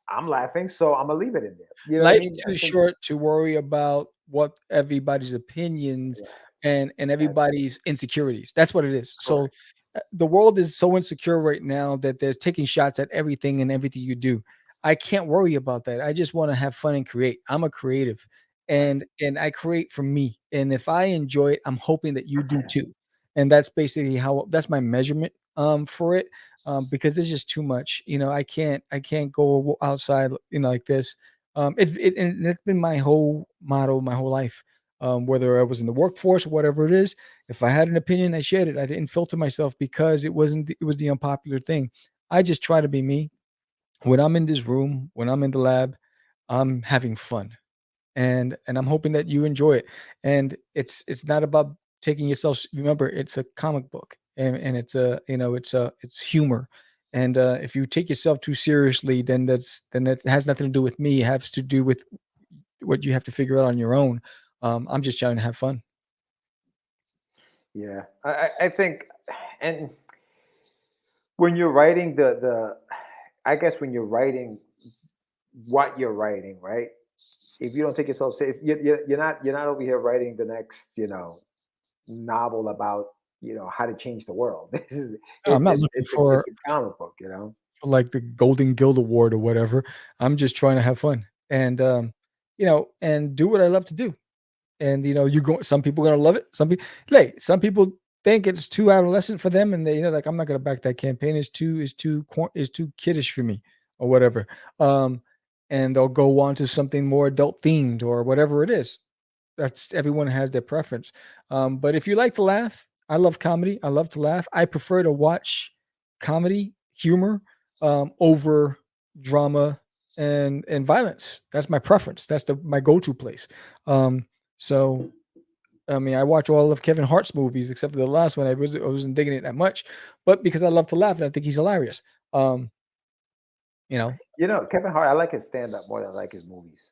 I'm laughing, so I'm gonna leave it in there. You know what I Life's mean? I too think short to worry about what everybody's opinions yeah, and that's everybody's insecurities. That's what it is. So correct. the world is so insecure right now that they're taking shots at everything and everything you do. I can't worry about that. I just want to have fun and create. I'm a creative Right. and I create for me. And if I enjoy it, I'm hoping that you do too. And that's basically how that's my measurement for it. Because there's just too much. I can't go outside, like this. And it's been my whole motto, my whole life. Whether I was in the workforce or whatever it is, if I had an opinion, I shared it. I didn't filter myself because it was the unpopular thing. I just try to be me. When I'm in this room, when I'm in the lab, I'm having fun and I'm hoping that you enjoy it. And it's not about taking yourself. Remember, it's a comic book, and it's humor. And if you take yourself too seriously, then that has nothing to do with me. It has to do with what you have to figure out on your own. I'm just trying to have fun. Yeah, I think, and when you're writing I guess when you're writing what you're writing, right? If you don't take yourself serious, you're not over here writing the next, novel about how to change the world. This is No, I'm it's not it's looking it's a it's a comic book, for like the Golden Guild Award or whatever. I'm just trying to have fun and and do what I love to do. And you go. Some people are gonna love it. Some people think it's too adolescent for them, and they like I'm not gonna back that campaign. Is too kiddish for me or whatever. Um, and they'll go on to something more adult themed or whatever it is. That's everyone has their preference. But if you like to laugh, I love comedy. I love to laugh. I prefer to watch comedy, humor, over drama and violence. That's my preference. That's my go-to place. Um, so I mean, I watch all of Kevin Hart's movies except for the last one. I wasn't digging it that much, but because I love to laugh and I think he's hilarious. Um, you know, Kevin Hart, I like his stand-up more than I like his movies.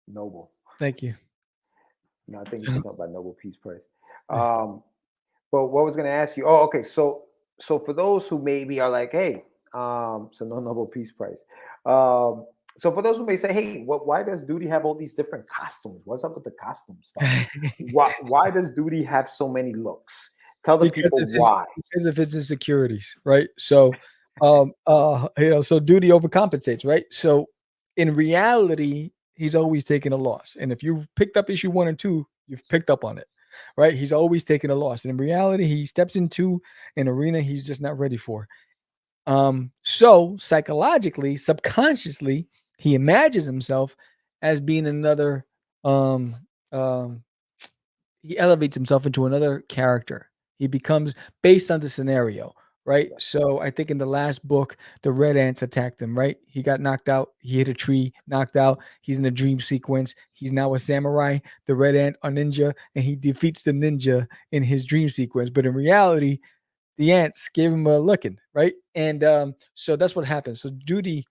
Noble. thank you. No, I think he said something about Nobel Peace Prize. Um, but what I was going to ask you? Oh, okay. So for those who maybe are like, hey, so no Nobel Peace Prize. So for those who may say, hey, why does Duty have all these different costumes? What's up with the costume stuff? Why does Duty have so many looks? Tell the Because people of his why. because of his insecurities, right? So, so duty overcompensates, right? So, in reality, he's always taking a loss, and if you've picked up issue 1 and 2, you've picked up on it, right? He's always taking a loss, and in reality, he steps into an arena he's just not ready for. So psychologically, subconsciously, he imagines himself as being another um um he elevates himself into another character. He becomes based on the scenario, right? So I think in the last book, the red ants attacked him, right? He got knocked out. He hit a tree, knocked out. He's in a dream sequence. He's now a samurai. The red ant a ninja, and he defeats the ninja in his dream sequence. But in reality, the ants gave him a licking, right? And so that's what happens. So Duty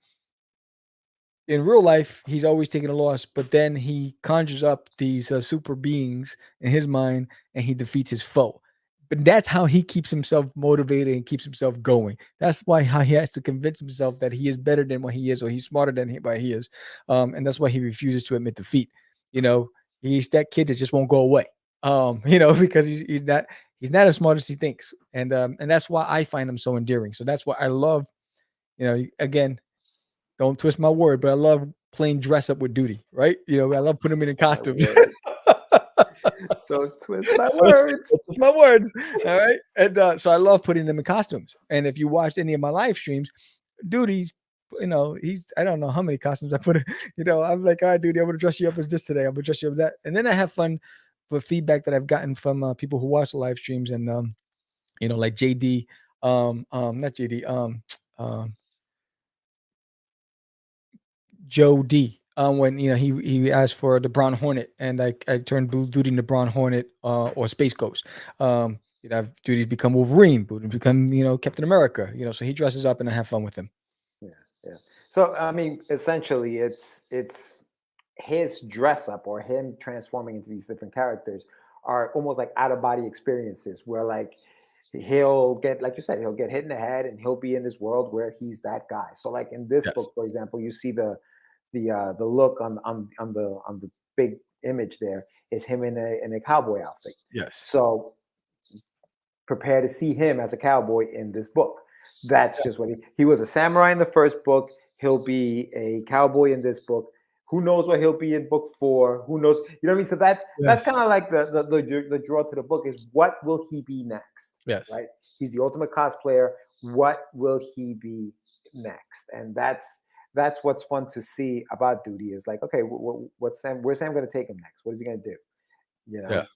in real life, he's always taking a loss, but then he conjures up these super beings in his mind and he defeats his foe. But that's how he keeps himself motivated and keeps himself going. That's why how he has to convince himself that he is better than what he is or he's smarter than what he is. And that's why he refuses to admit defeat. You know, he's that kid that just won't go away. Because he's not as smart as he thinks. And that's why I find him so endearing. So that's why I love, again, don't twist my word, but I love playing dress up with Duty, right? I love putting him in My costumes. word. Don't twist my words. Don't twist my words. All right. And so I love putting them in costumes. And if you watched any of my live streams, Duty's, I don't know how many costumes I put in. I'm like, all right, Duty, I'm going to dress you up as this today. I'm going to dress you up as that. And then I have fun with feedback that I've gotten from people who watch the live streams and, like JD, not JD, um, Joe D. When he asked for the Brown Hornet, and I turned Blue Duty into Brown Hornet or Space Ghost. You'd have Duty become Wolverine, Duty become Captain America. So he dresses up and I have fun with him. Yeah, yeah. So I mean, essentially, it's his dress up or him transforming into these different characters are almost like out of body experiences where like he'll get, like you said, he'll get hit in the head and he'll be in this world where he's that guy. So like in this Yes. book, for example, you see the look on the big image there is him in a cowboy outfit. Yes. So prepare to see him as a cowboy in this book. That's just what he was, a samurai in the first book. He'll be a cowboy in this book. Who knows what he'll be in book 4? Who knows? You know what I mean? So that's Yes. kind of like the draw to the book is what will he be next? Yes. Right? He's the ultimate cosplayer. What will he be next? And that's what's fun to see about Duty is like, okay, where's Sam going to take him next? What is he going to do? You know? Yeah.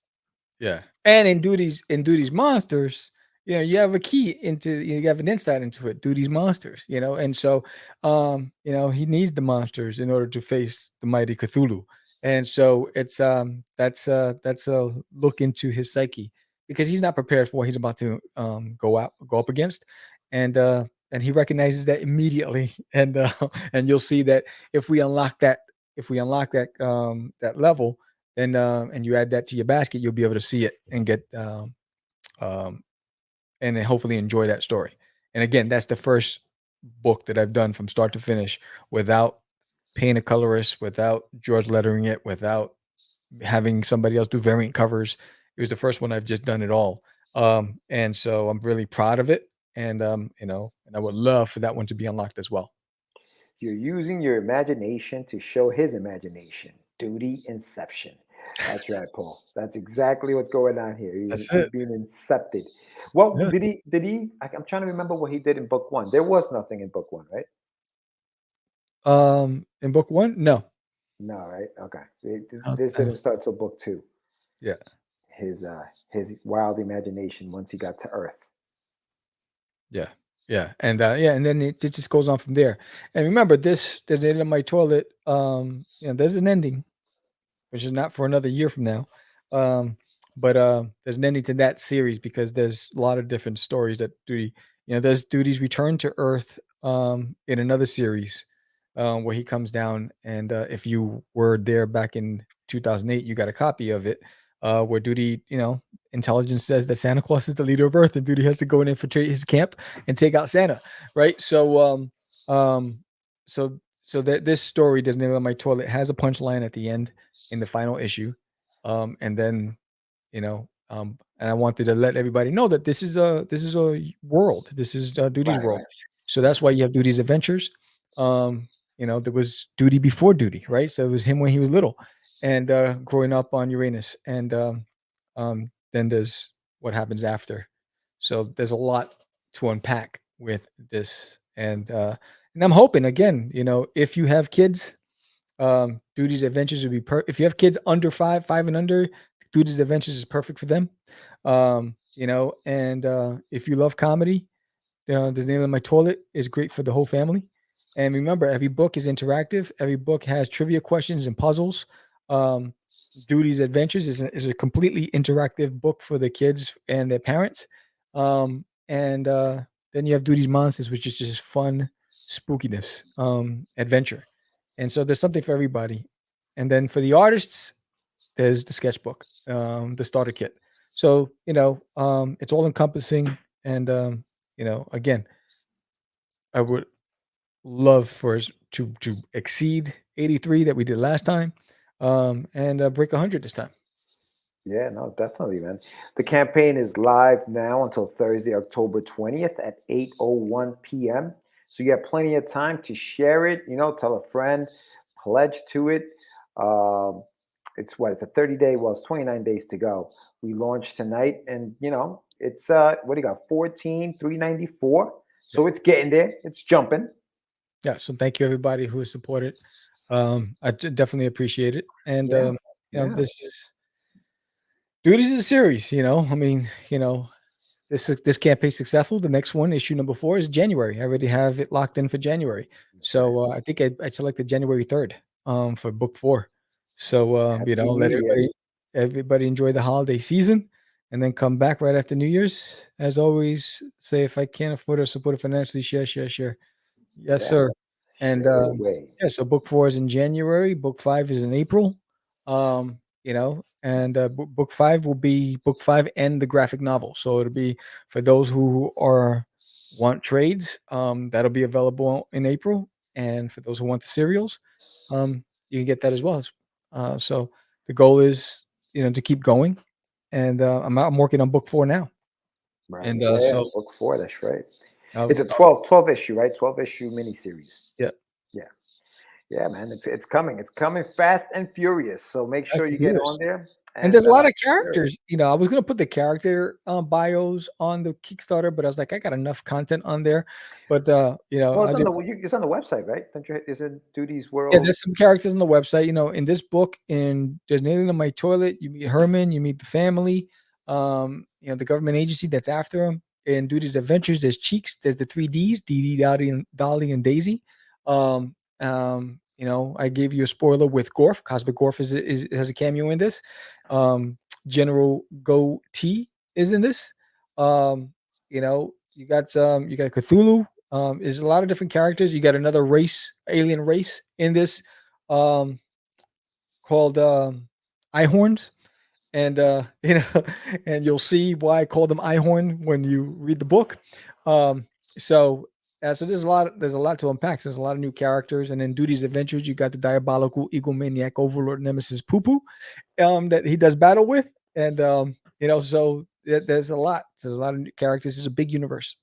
Yeah. And in Duty's monsters, you have a key into, you have an insight into it. Duty's monsters, and so, he needs the monsters in order to face the mighty Cthulhu. And so it's, that's a look into his psyche because he's not prepared for what he's about to, go up against. And he recognizes that immediately. And you'll see that if we unlock that, that level, and you add that to your basket, you'll be able to see it and get and then hopefully enjoy that story. And again, that's the first book that I've done from start to finish without paying a colorist, without George lettering it, without having somebody else do variant covers. It was the first one I've just done it all. And so I'm really proud of it. And and I would love for that one to be unlocked as well. You're using your imagination to show his imagination. Duty Inception. That's right, Paul. That's exactly what's going on here. He's being incepted. What Yeah. did he? I'm trying to remember what he did in book 1. There was nothing in book 1, right? In book 1, no. No, right? Okay. I This didn't start till book 2. Yeah. His wild imagination once he got to Earth. Yeah. Yeah. And and then it just goes on from there. And remember, there's the end of my toilet. There's an ending, which is not for another year from now. But there's an ending to that series because there's a lot of different stories that Duty, there's Duty's return to Earth in another series where he comes down. And if you were there back in 2008, you got a copy of it where Duty, intelligence says that Santa Claus is the leader of Earth and Duty has to go and infiltrate his camp and take out Santa. Right. So, so that this story, Doesn't End on My Toilet, has a punchline at the end in the final issue. And then, and I wanted to let everybody know that this is a world. This is Duty's Right, world. right. So that's why you have Duty's adventures. There was Duty before Duty, right? So it was him when he was little and growing up on Uranus. And then there's what happens after. So there's a lot to unpack with this. And I'm hoping, again, if you have kids, Duty's Adventures would be if you have kids under 5 and under, Duty's Adventures is perfect for them. And if you love comedy, The Name of My Toilet is great for the whole family. And remember, every book is interactive. Every book has trivia questions and puzzles. Duty's Adventures is a completely interactive book for the kids and their parents. And then you have Duty's Monsters, which is just fun spookiness, adventure. And so there's something for everybody. And then for the artists, there's the sketchbook, the starter kit. So, it's all encompassing. And, again, I would love for us to exceed 83 that we did last time, and break 100 this time. Yeah, no, definitely, man. The campaign is live now until Thursday, October 20th at 8:01 p.m. So you have plenty of time to share it, tell a friend, pledge to it. It's a 30-day, it's 29 days to go. We launched tonight and, it's, what do you got? 14,394. So it's getting there. It's jumping. Yeah. So thank you everybody who has supported. I definitely appreciate it. And, Yeah. this is Duty's a series, I mean, this campaign successful, the next one, issue number 4, is January. I already have it locked in for January. So I think I selected January 3rd for book 4. So Happy let New Year. everybody enjoy the holiday season, and then come back right after New Year's. As always, say if I can't afford to support it financially, share. Yes, Yeah. sir. And Share it away. yeah, so book 4 is in January. Book 5 is in April. And book 5 will be book 5 and the graphic novel. So it'll be for those who want trades. That'll be available in April, and for those who want the serials, you can get that as well. So the goal is to keep going, and I'm working on book 4 now, Right. and Yeah, so book 4, that's right. I'll, It's a 12 issue, right? 12 issue miniseries. yeah. Yeah, man, it's coming. It's coming fast and furious. So make Fast sure and you get Furious. on there. And there's a lot of share it. characters. I was gonna put the character bios on the Kickstarter, but I was like, I got enough content on there. But Well, I did. it's on the website, right? Is it Duty's World? Yeah, there's some characters on the website. In this book, in There's an Alien in My Toilet, you meet Herman, you meet the family, the government agency that's after him. In Duty's Adventures, there's Cheeks, there's the 3Ds, Dee Dee, Dolly, and Daisy. I gave you a spoiler with Gorf. Cosmic Gorf has a cameo in this. General Go T is in this. You got Cthulhu. There's a lot of different characters. You got another alien race in this, called Ihorns, and and you'll see why I call them Ihorn when you read the book. So there's a lot to unpack. So there's a lot of new characters, and in Duty's Adventures, you got the diabolical egomaniac overlord nemesis Poo-Poo, that he does battle with, and so there's a lot. There's a lot of new characters. It's a big universe.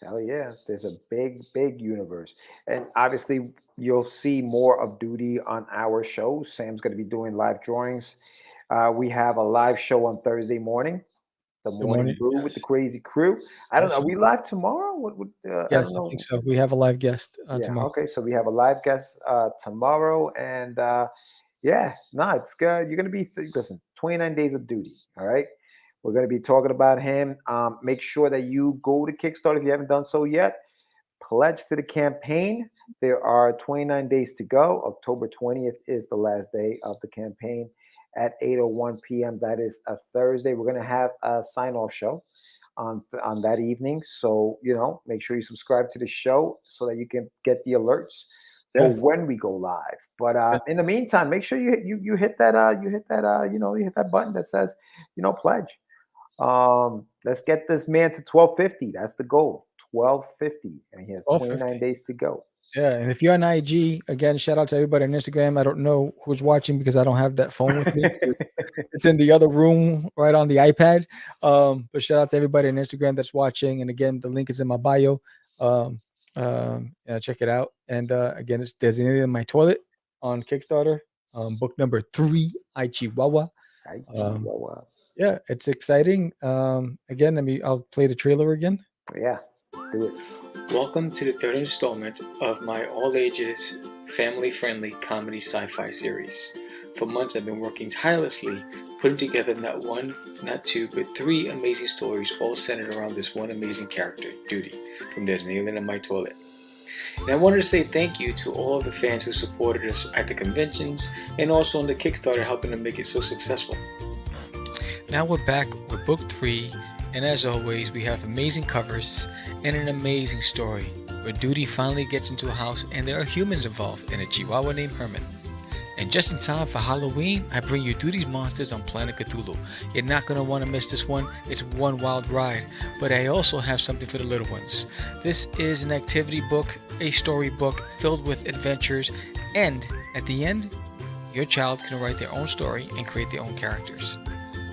Hell yeah, there's a big universe, and obviously you'll see more of Duty on our show. Sam's going to be doing live drawings. We have a live show on Thursday morning. The morning brew with the crazy crew. I don't know. Are we live tomorrow? Yes, I think so. We have a live guest tomorrow. Okay, so we have a live guest tomorrow, and it's good. You're gonna be 29 days of duty. All right, we're gonna be talking about him. Make sure that you go to Kickstarter if you haven't done so yet. Pledge to the campaign. There are 29 days to go. October 20th is the last day of the campaign at 8:01 p.m. That is a Thursday. We're going to have a sign-off show on that evening. So, make sure you subscribe to the show so that you can get the alerts for when we go live. But in the meantime, make sure you hit that button that says, pledge. Let's get this man to 1250. That's the goal. 1250. And he has 29 days to go. Yeah, and if you're on IG, again, shout out to everybody on Instagram. I don't know who's watching because I don't have that phone with me. It's in the other room, right on the iPad. But shout out to everybody on Instagram that's watching. And again, the link is in my bio. Check it out. And again, there's an Alien in My Toilet on Kickstarter. Book number 3, I Chihuahua. Yeah, it's exciting. Again, I'll play the trailer again. Yeah, let's do it. Welcome to the 3rd installment of my all-ages, family-friendly comedy sci-fi series. For months I've been working tirelessly, putting together not 1, not 2, but 3 amazing stories all centered around this one amazing character, Duty, from There's an Alien in My Toilet. And I wanted to say thank you to all of the fans who supported us at the conventions and also on the Kickstarter helping to make it so successful. Now we're back with book 3, and as always, we have amazing covers and an amazing story where Duty finally gets into a house and there are humans involved and a Chihuahua named Herman. And just in time for Halloween, I bring you Duty's Monsters on Planet Cthulhu. You're not going to want to miss this one. It's one wild ride. But I also have something for the little ones. This is an activity book, a story book filled with adventures, and at the end, your child can write their own story and create their own characters.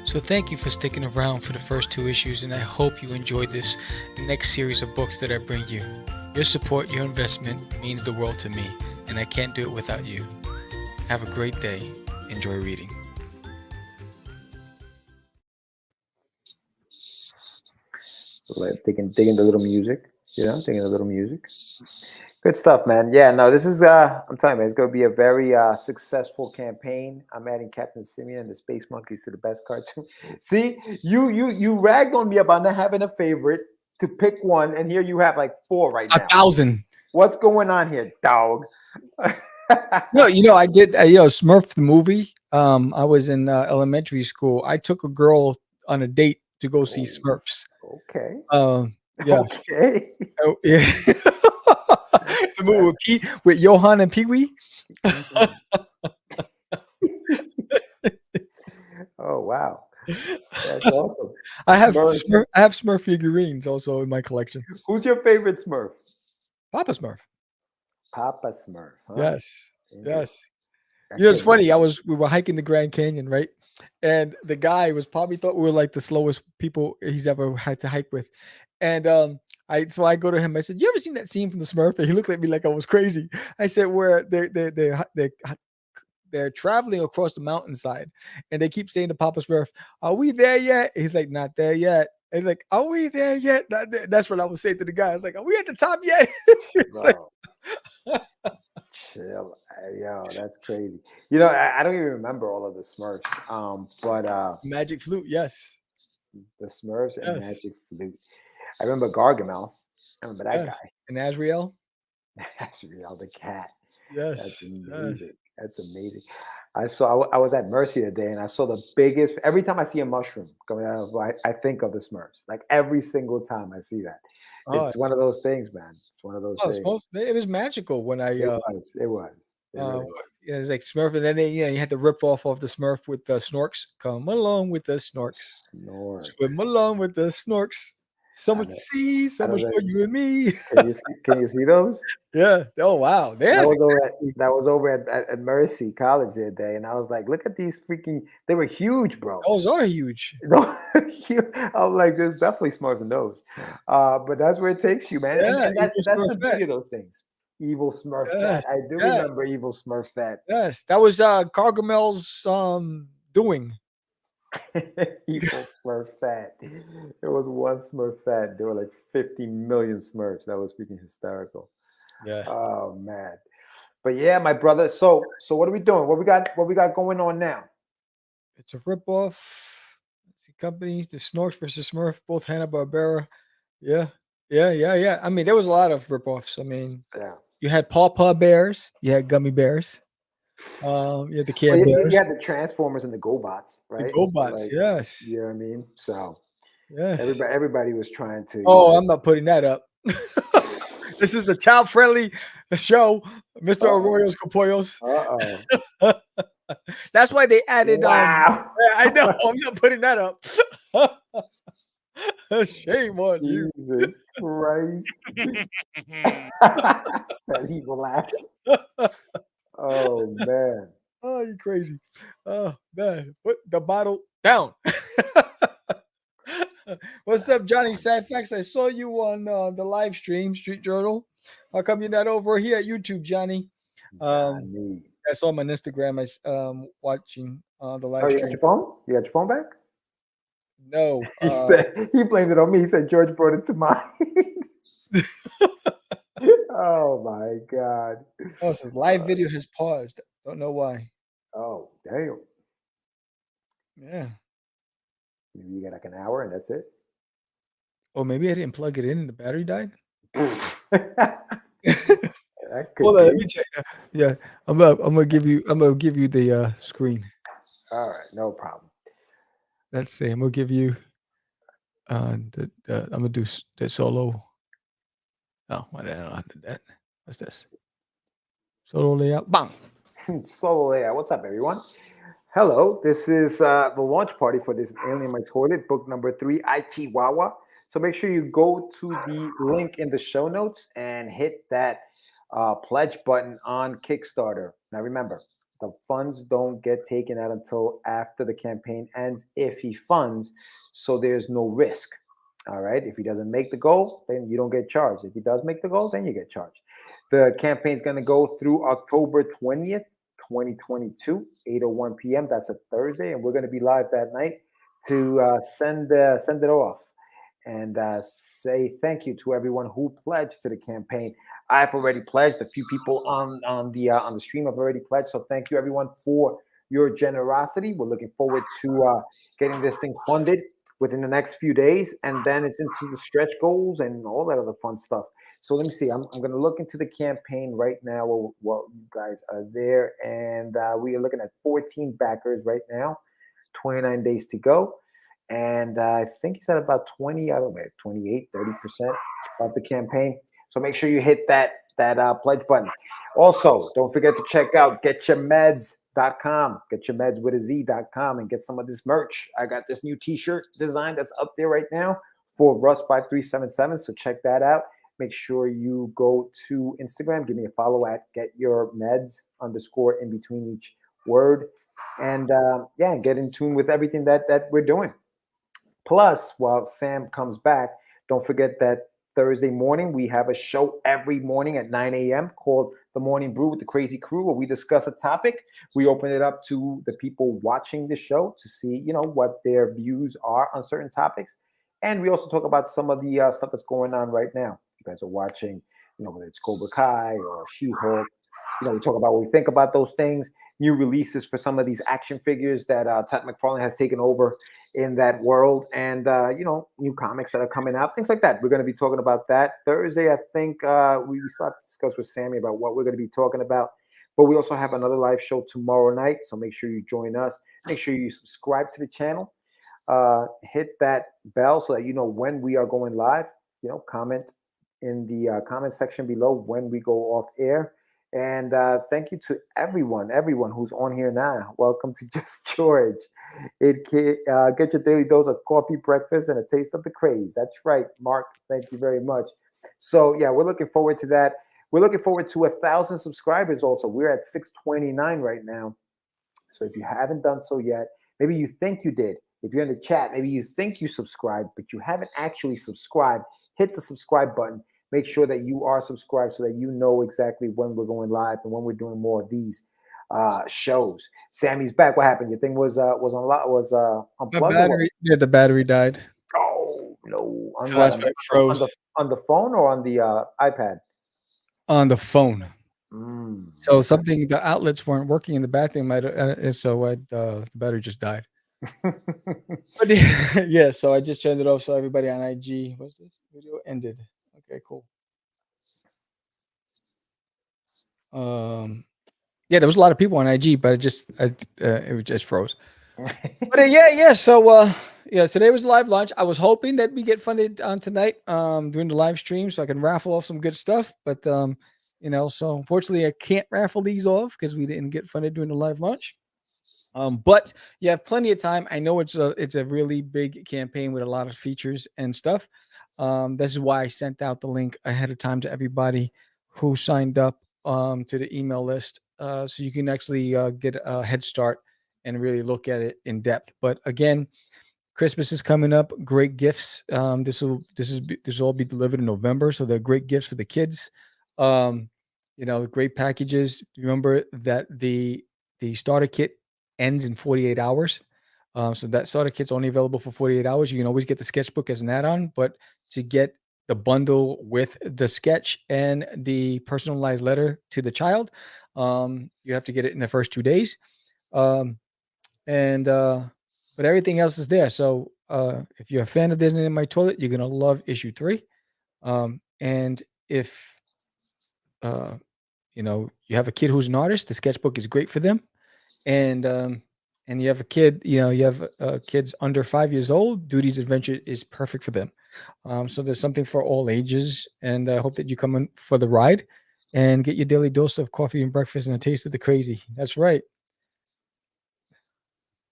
So thank you for sticking around for the first 2 issues, and I hope you enjoyed this next series of books that I bring you. Your support, your investment means the world to me, and I can't do it without you. Have a great day. Enjoy reading. Dig into a little music. Thinking a little music. Good stuff, man. Yeah, no, this is I'm telling you, man, it's gonna be a very successful campaign. I'm adding Captain Simeon and the Space Monkeys to the best cartoon. See, you ragged on me about not having a favorite to pick one, and here you have like 4 right now. 1,000. What's going on here, dog? No, I did. Smurf the movie. I was in elementary school. I took a girl on a date to go see Smurfs. Okay. Yeah. Okay. Oh, yeah. The movie with Johan and Pee Wee. Oh wow, that's awesome. I have Smurf figurines also in my collection. Who's your favorite Smurf? Papa Smurf. Papa Smurf. Huh? Yes. Yes. That's It's it. funny. We were hiking the Grand Canyon, right? And the guy probably thought we were like the slowest people he's ever had to hike with. And I go to him. I said, "You ever seen that scene from the Smurf?" And he looked at me like I was crazy. I said, "Where they're traveling across the mountainside, and they keep saying to Papa Smurf, 'Are we there yet?' He's like, 'Not there yet.' And like, 'Are we there yet?' Not there." That's what I was saying to the guy. I was like, "Are we at the top yet?" It's like, chill. Yo, that's crazy. I don't even remember all of the Smurfs. But Magic Flute, yes. the Smurfs and Yes. Magic Flute. I remember Gargamel. I remember that Yes. guy. And Azrael. That's real, the cat. That's Yes. amazing. That's amazing. I was at Mercy today, and I saw the biggest. Every time I see a mushroom coming out of, I think of the Smurfs. Like every single time I see that, Oh, it's one of those things, man. It's one of those things. it was magical when I It was. It was. It really was. it was like Smurf, and then you had to rip off of the Smurf with the snorks. Come along with the snorks. Snore. Swim along with the snorks. So much to see, so much for you and me. Can you see those? Yeah. Oh wow. That was over at Mercy College the other day, and I was like, look at these freaking. They were huge, bro. Those are huge. I was like, there's definitely Smurfs than those. But that's where it takes you, man. Yeah, And that's Evil the Smurfette. beauty of those things. Evil Smurfette. I do yes. remember Evil Smurfette. Yes, that was Gargamel's doing. Evil Smurfette. There was one Smurfette. There were like 50 million Smurfs. That was freaking hysterical. Yeah. Oh man. But yeah, my brother. So what are we doing? What we got going on now? It's a ripoff. It's the companies, the Snorks versus Smurf, both Hanna-Barbera. Yeah. I mean, there was a lot of ripoffs. I mean, Yeah. you had Paw Paw Bears, you had Gummy Bears, you had the Care Bears. You had the Transformers and the GoBots, right? The GoBots, yes. You know what I mean? So yes. everybody was trying to. Oh, I'm not putting that up. This is a child-friendly show, Mr. Arroyo's Capollos. That's why they added. Wow. I know. I'm not putting that up. Shame on you. Jesus Christ. That evil laugh. Oh man. Oh, you crazy. Oh man. Put the bottle down. What's up, Johnny Sadfax? I saw you on the live stream, Street Journal. How come you're not over here at YouTube, Johnny? I saw him on Instagram. I watching the live stream. You got your phone? You got your phone back? No. He blamed it on me. He said George brought it to mind. Oh my God. Oh, so live video has paused. Don't know why. Oh, damn. Yeah. Maybe you got like an hour and that's it. Oh, maybe I didn't plug it in and the battery died. Hold on, let me check. Yeah, I'm gonna give you the screen. All right, no problem. Let's see. I'm gonna give you I'm gonna do the solo. Oh, why did I not do that? What's this? Solo layout. Bang. Solo layout. What's up, everyone? Hello. This is the launch party for this Alien in My Toilet, book number 3, I Chihuahua. So make sure you go to the link in the show notes and hit that pledge button on Kickstarter. Now remember, the funds don't get taken out until after the campaign ends if he funds, so there's no risk. All right. If he doesn't make the goal, then you don't get charged. If he does make the goal, then you get charged. The campaign is going to go through October 20th, 2022, 8:01 p.m. That's a Thursday, and we're going to be live that night to send it off. and say thank you to everyone who pledged to the campaign. I've already pledged. A few people on the stream have already pledged. So thank you everyone for your generosity. We're looking forward to getting this thing funded within the next few days, and then it's into the stretch goals and all that other fun stuff. So let me see. I'm going to look into the campaign right now while you guys are there, and we are looking at 14 backers right now. 29 days to go. And I think he's at about 20, I don't know, 28, 30% of the campaign. So make sure you hit that pledge button. Also, don't forget to check out getyourmeds.com, getyourmeds with a Z.com, and get some of this merch. I got this new t-shirt design that's up there right now for Russ5377. So check that out. Make sure you go to Instagram, give me a follow at getyourmeds_ in between each word. And yeah, get in tune with everything that we're doing. Plus, while Sam comes back, don't forget that Thursday morning we have a show every morning at 9 a.m. called The Morning Brew with the Crazy Crew, where we discuss a topic. We open it up to the people watching the show to see, what their views are on certain topics. And we also talk about some of the stuff that's going on right now. You guys are watching, whether it's Cobra Kai or She-Hulk. We talk about what we think about those things, new releases for some of these action figures that Todd McFarlane has taken over in that world, and new comics that are coming out, things like that. We're going to be talking about that Thursday. I think we still have to discuss with Sammy about what we're going to be talking about, but we also have another live show tomorrow night, so make sure you join us. Make sure you subscribe to the channel, hit that bell so that you know when we are going live. Comment in the comment section below when we go off air. And thank you to everyone who's on here now. Welcome to Just George. Get your daily dose of coffee, breakfast, and a taste of the craze. That's right, Mark. Thank you very much. So yeah, we're looking forward to that. We're looking forward to 1,000 subscribers also. We're at 629 right now. So if you haven't done so yet, maybe you think you did. If you're in the chat, maybe you think you subscribed, but you haven't actually subscribed. Hit the subscribe button. Make sure that you are subscribed so that you know exactly when we're going live and when we're doing more of these shows. Sammy's back. What happened? Your thing was unplugged? The battery died. Oh no! So that's why it froze. On the phone or on the iPad? On the phone. So okay. something, the outlets weren't working in the bathroom, so the battery just died. But yeah, so I just turned it off so everybody on IG. What's this video ended? Okay, cool. Yeah, there was a lot of people on IG, but it just froze. But yeah. So today was live launch. I was hoping that we get funded on tonight during the live stream, so I can raffle off some good stuff. But so unfortunately, I can't raffle these off because we didn't get funded during the live launch. But you have plenty of time. I know it's a really big campaign with a lot of features and stuff. This is why I sent out the link ahead of time to everybody who signed up to the email list, so you can actually get a head start and really look at it in depth. But again, Christmas is coming up. Great gifts. This will all be delivered in November, so they're great gifts for the kids. Great packages. Remember that the starter kit ends in 48 hours. So that starter kit's only available for 48 hours. You can always get the sketchbook as an add-on, but to get the bundle with the sketch and the personalized letter to the child, you have to get it in the first 2 days. But everything else is there. So if you're a fan of Disney in My Toilet, you're gonna love issue 3. And if you have a kid who's an artist, the sketchbook is great for them. And you have a kid, you have kids under 5 years old, Duty's Adventure is perfect for them. So there's something for all ages, and I hope that you come in for the ride and get your daily dose of coffee and breakfast and a taste of the crazy. That's right.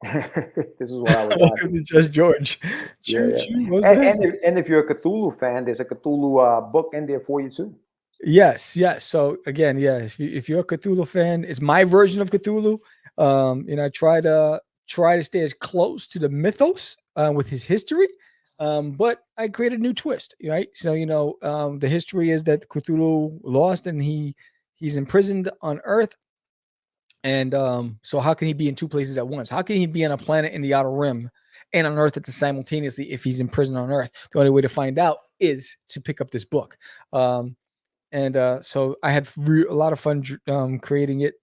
This is what I was Welcome to Just George. Yeah. And if you're a Cthulhu fan, there's a Cthulhu book in there for you too. Yes. So again, if you're a Cthulhu fan, it's my version of Cthulhu. I try to stay as close to the mythos with his history, but I created a new twist, right? So the history is that Cthulhu lost and he's imprisoned on Earth, and so how can he be in two places at once? How can he be on a planet in the Outer Rim and unearth it simultaneously if he's in prison on Earth. The only way to find out is to pick up this book. So I had a lot of fun creating it,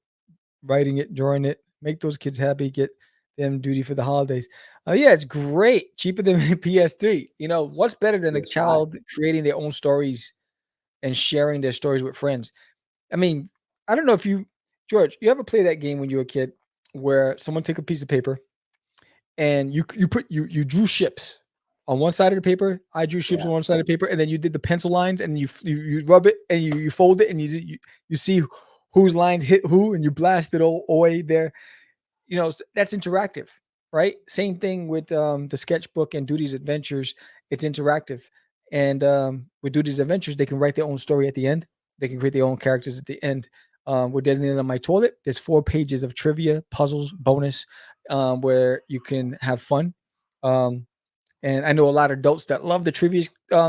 writing it, drawing it, make those kids happy, get them duty for the holidays. Yeah, it's great. Cheaper than PS3. You know, what's better than a child creating their own stories and sharing their stories with friends? I mean, I don't know if George, you ever play that game when you were a kid where someone took a piece of paper and you drew ships on one side of the paper. I drew ships on one side of the paper, and then you did the pencil lines, and you rub it and you fold it, and you see whose lines hit who, and you blast it all away there. You know, that's interactive, right? Same thing with the sketchbook and Duty's Adventures. It's interactive. And with Duty's Adventures, they can write their own story at the end. They can create their own characters at the end. With Designated on My Toilet, there's 4 pages of trivia, puzzles, bonus, where you can have fun. And I know a lot of adults that love the trivia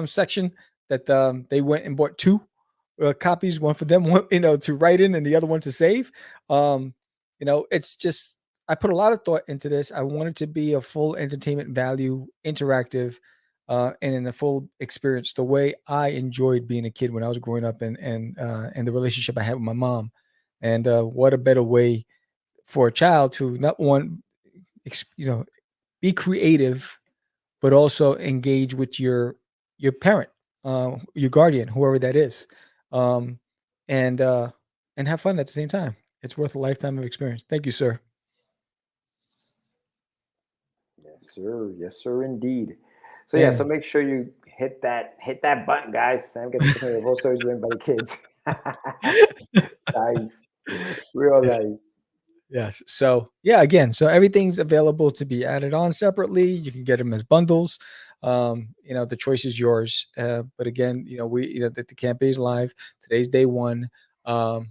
section that they went and bought 2 copies, one for them, one, to write in, and the other one to save. It's just, I put a lot of thought into this. I want it to be a full entertainment value, interactive, and in a full experience, the way I enjoyed being a kid when I was growing up, and the relationship I had with my mom. And what a better way for a child to not be creative, but also engage with your parent, your guardian, whoever that is, and have fun at the same time. It's worth a lifetime of experience. Thank you, sir. Yes, sir. Yes, sir, indeed. So so make sure you hit that button, guys. Sam gets to the whole stories written by the kids. Nice, real nice. Yes. So again, so everything's available to be added on separately. You can get them as bundles. The choice is yours. But again, the campaign is live. Today's day 1. I've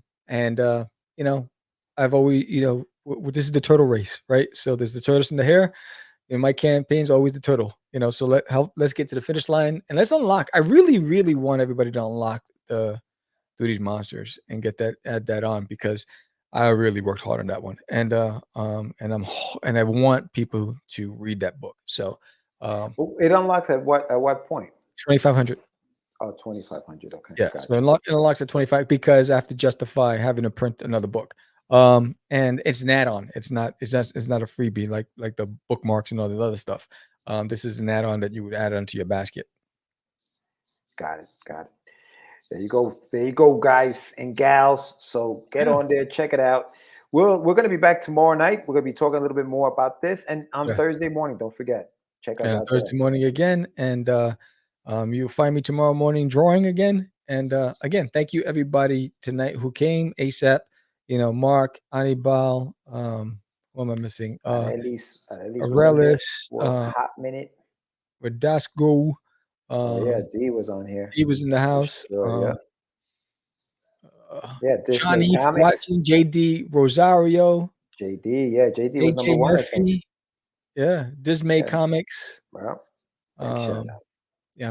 always, this is the turtle race, right? So there's the tortoise and the hare. In my campaign's always the turtle, so let's get to the finish line and let's unlock. I really, really want everybody to unlock the Duty's Monsters and add that on, because I really worked hard on that one. And I want people to read that book. So it unlocks at what point? 2,500. Oh, 2,500. Okay. Yeah. So it unlocks at 25 because I have to justify having to print another book. And it's an add-on. It's not a freebie like the bookmarks and all the other stuff. This is an add-on that you would add onto your basket. Got it. There you go, guys and gals. So get on there, check it out. We're going to be back tomorrow night. We're going to be talking a little bit more about this, and on Thursday morning, don't forget, check us out Thursday morning again, and you'll find me tomorrow morning drawing again. And again, thank you everybody tonight who came ASAP. Mark, Anibal, what am I missing? Elise Arelis, Hot Minute, Radasco. D was on here. He was in the house. Sure, Johnny watching, JD Rosario. JD was number 1. Murphy. Dismay Comics. Well, I'm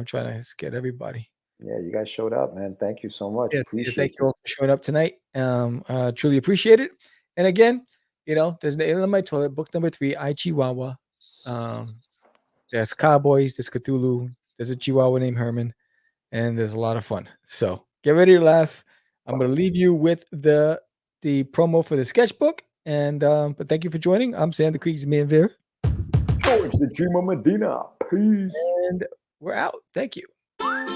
trying to get everybody. Yeah, you guys showed up, man. Thank you so much. Thank you all for showing up tonight. Truly appreciate it. And again, there's the Alien in My Toilet, book number 3, I Chihuahua. There's Cowboys, there's Cthulhu, there's a Chihuahua named Herman, and there's a lot of fun. So get ready to laugh. I'm going to leave you with the promo for the sketchbook. And but thank you for joining. I'm Sam the Creek's Man Veer. George the Dreamer Medina. Peace. And we're out. Thank you.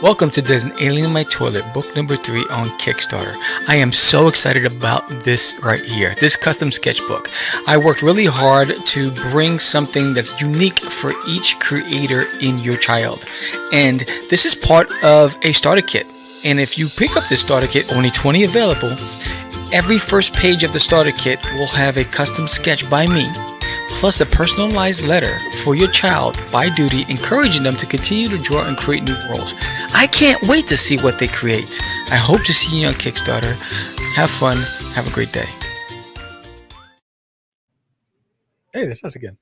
Welcome to There's an Alien in My Toilet, book number 3 on Kickstarter. I am so excited about this right here, this custom sketchbook. I worked really hard to bring something that's unique for each creator in your child. And this is part of a starter kit. And if you pick up this starter kit, only 20 available, every first page of the starter kit will have a custom sketch by me, plus a personalized letter for your child by Duty, encouraging them to continue to draw and create new worlds. I can't wait to see what they create. I hope to see you on Kickstarter. Have fun. Have a great day. Hey, this is us again.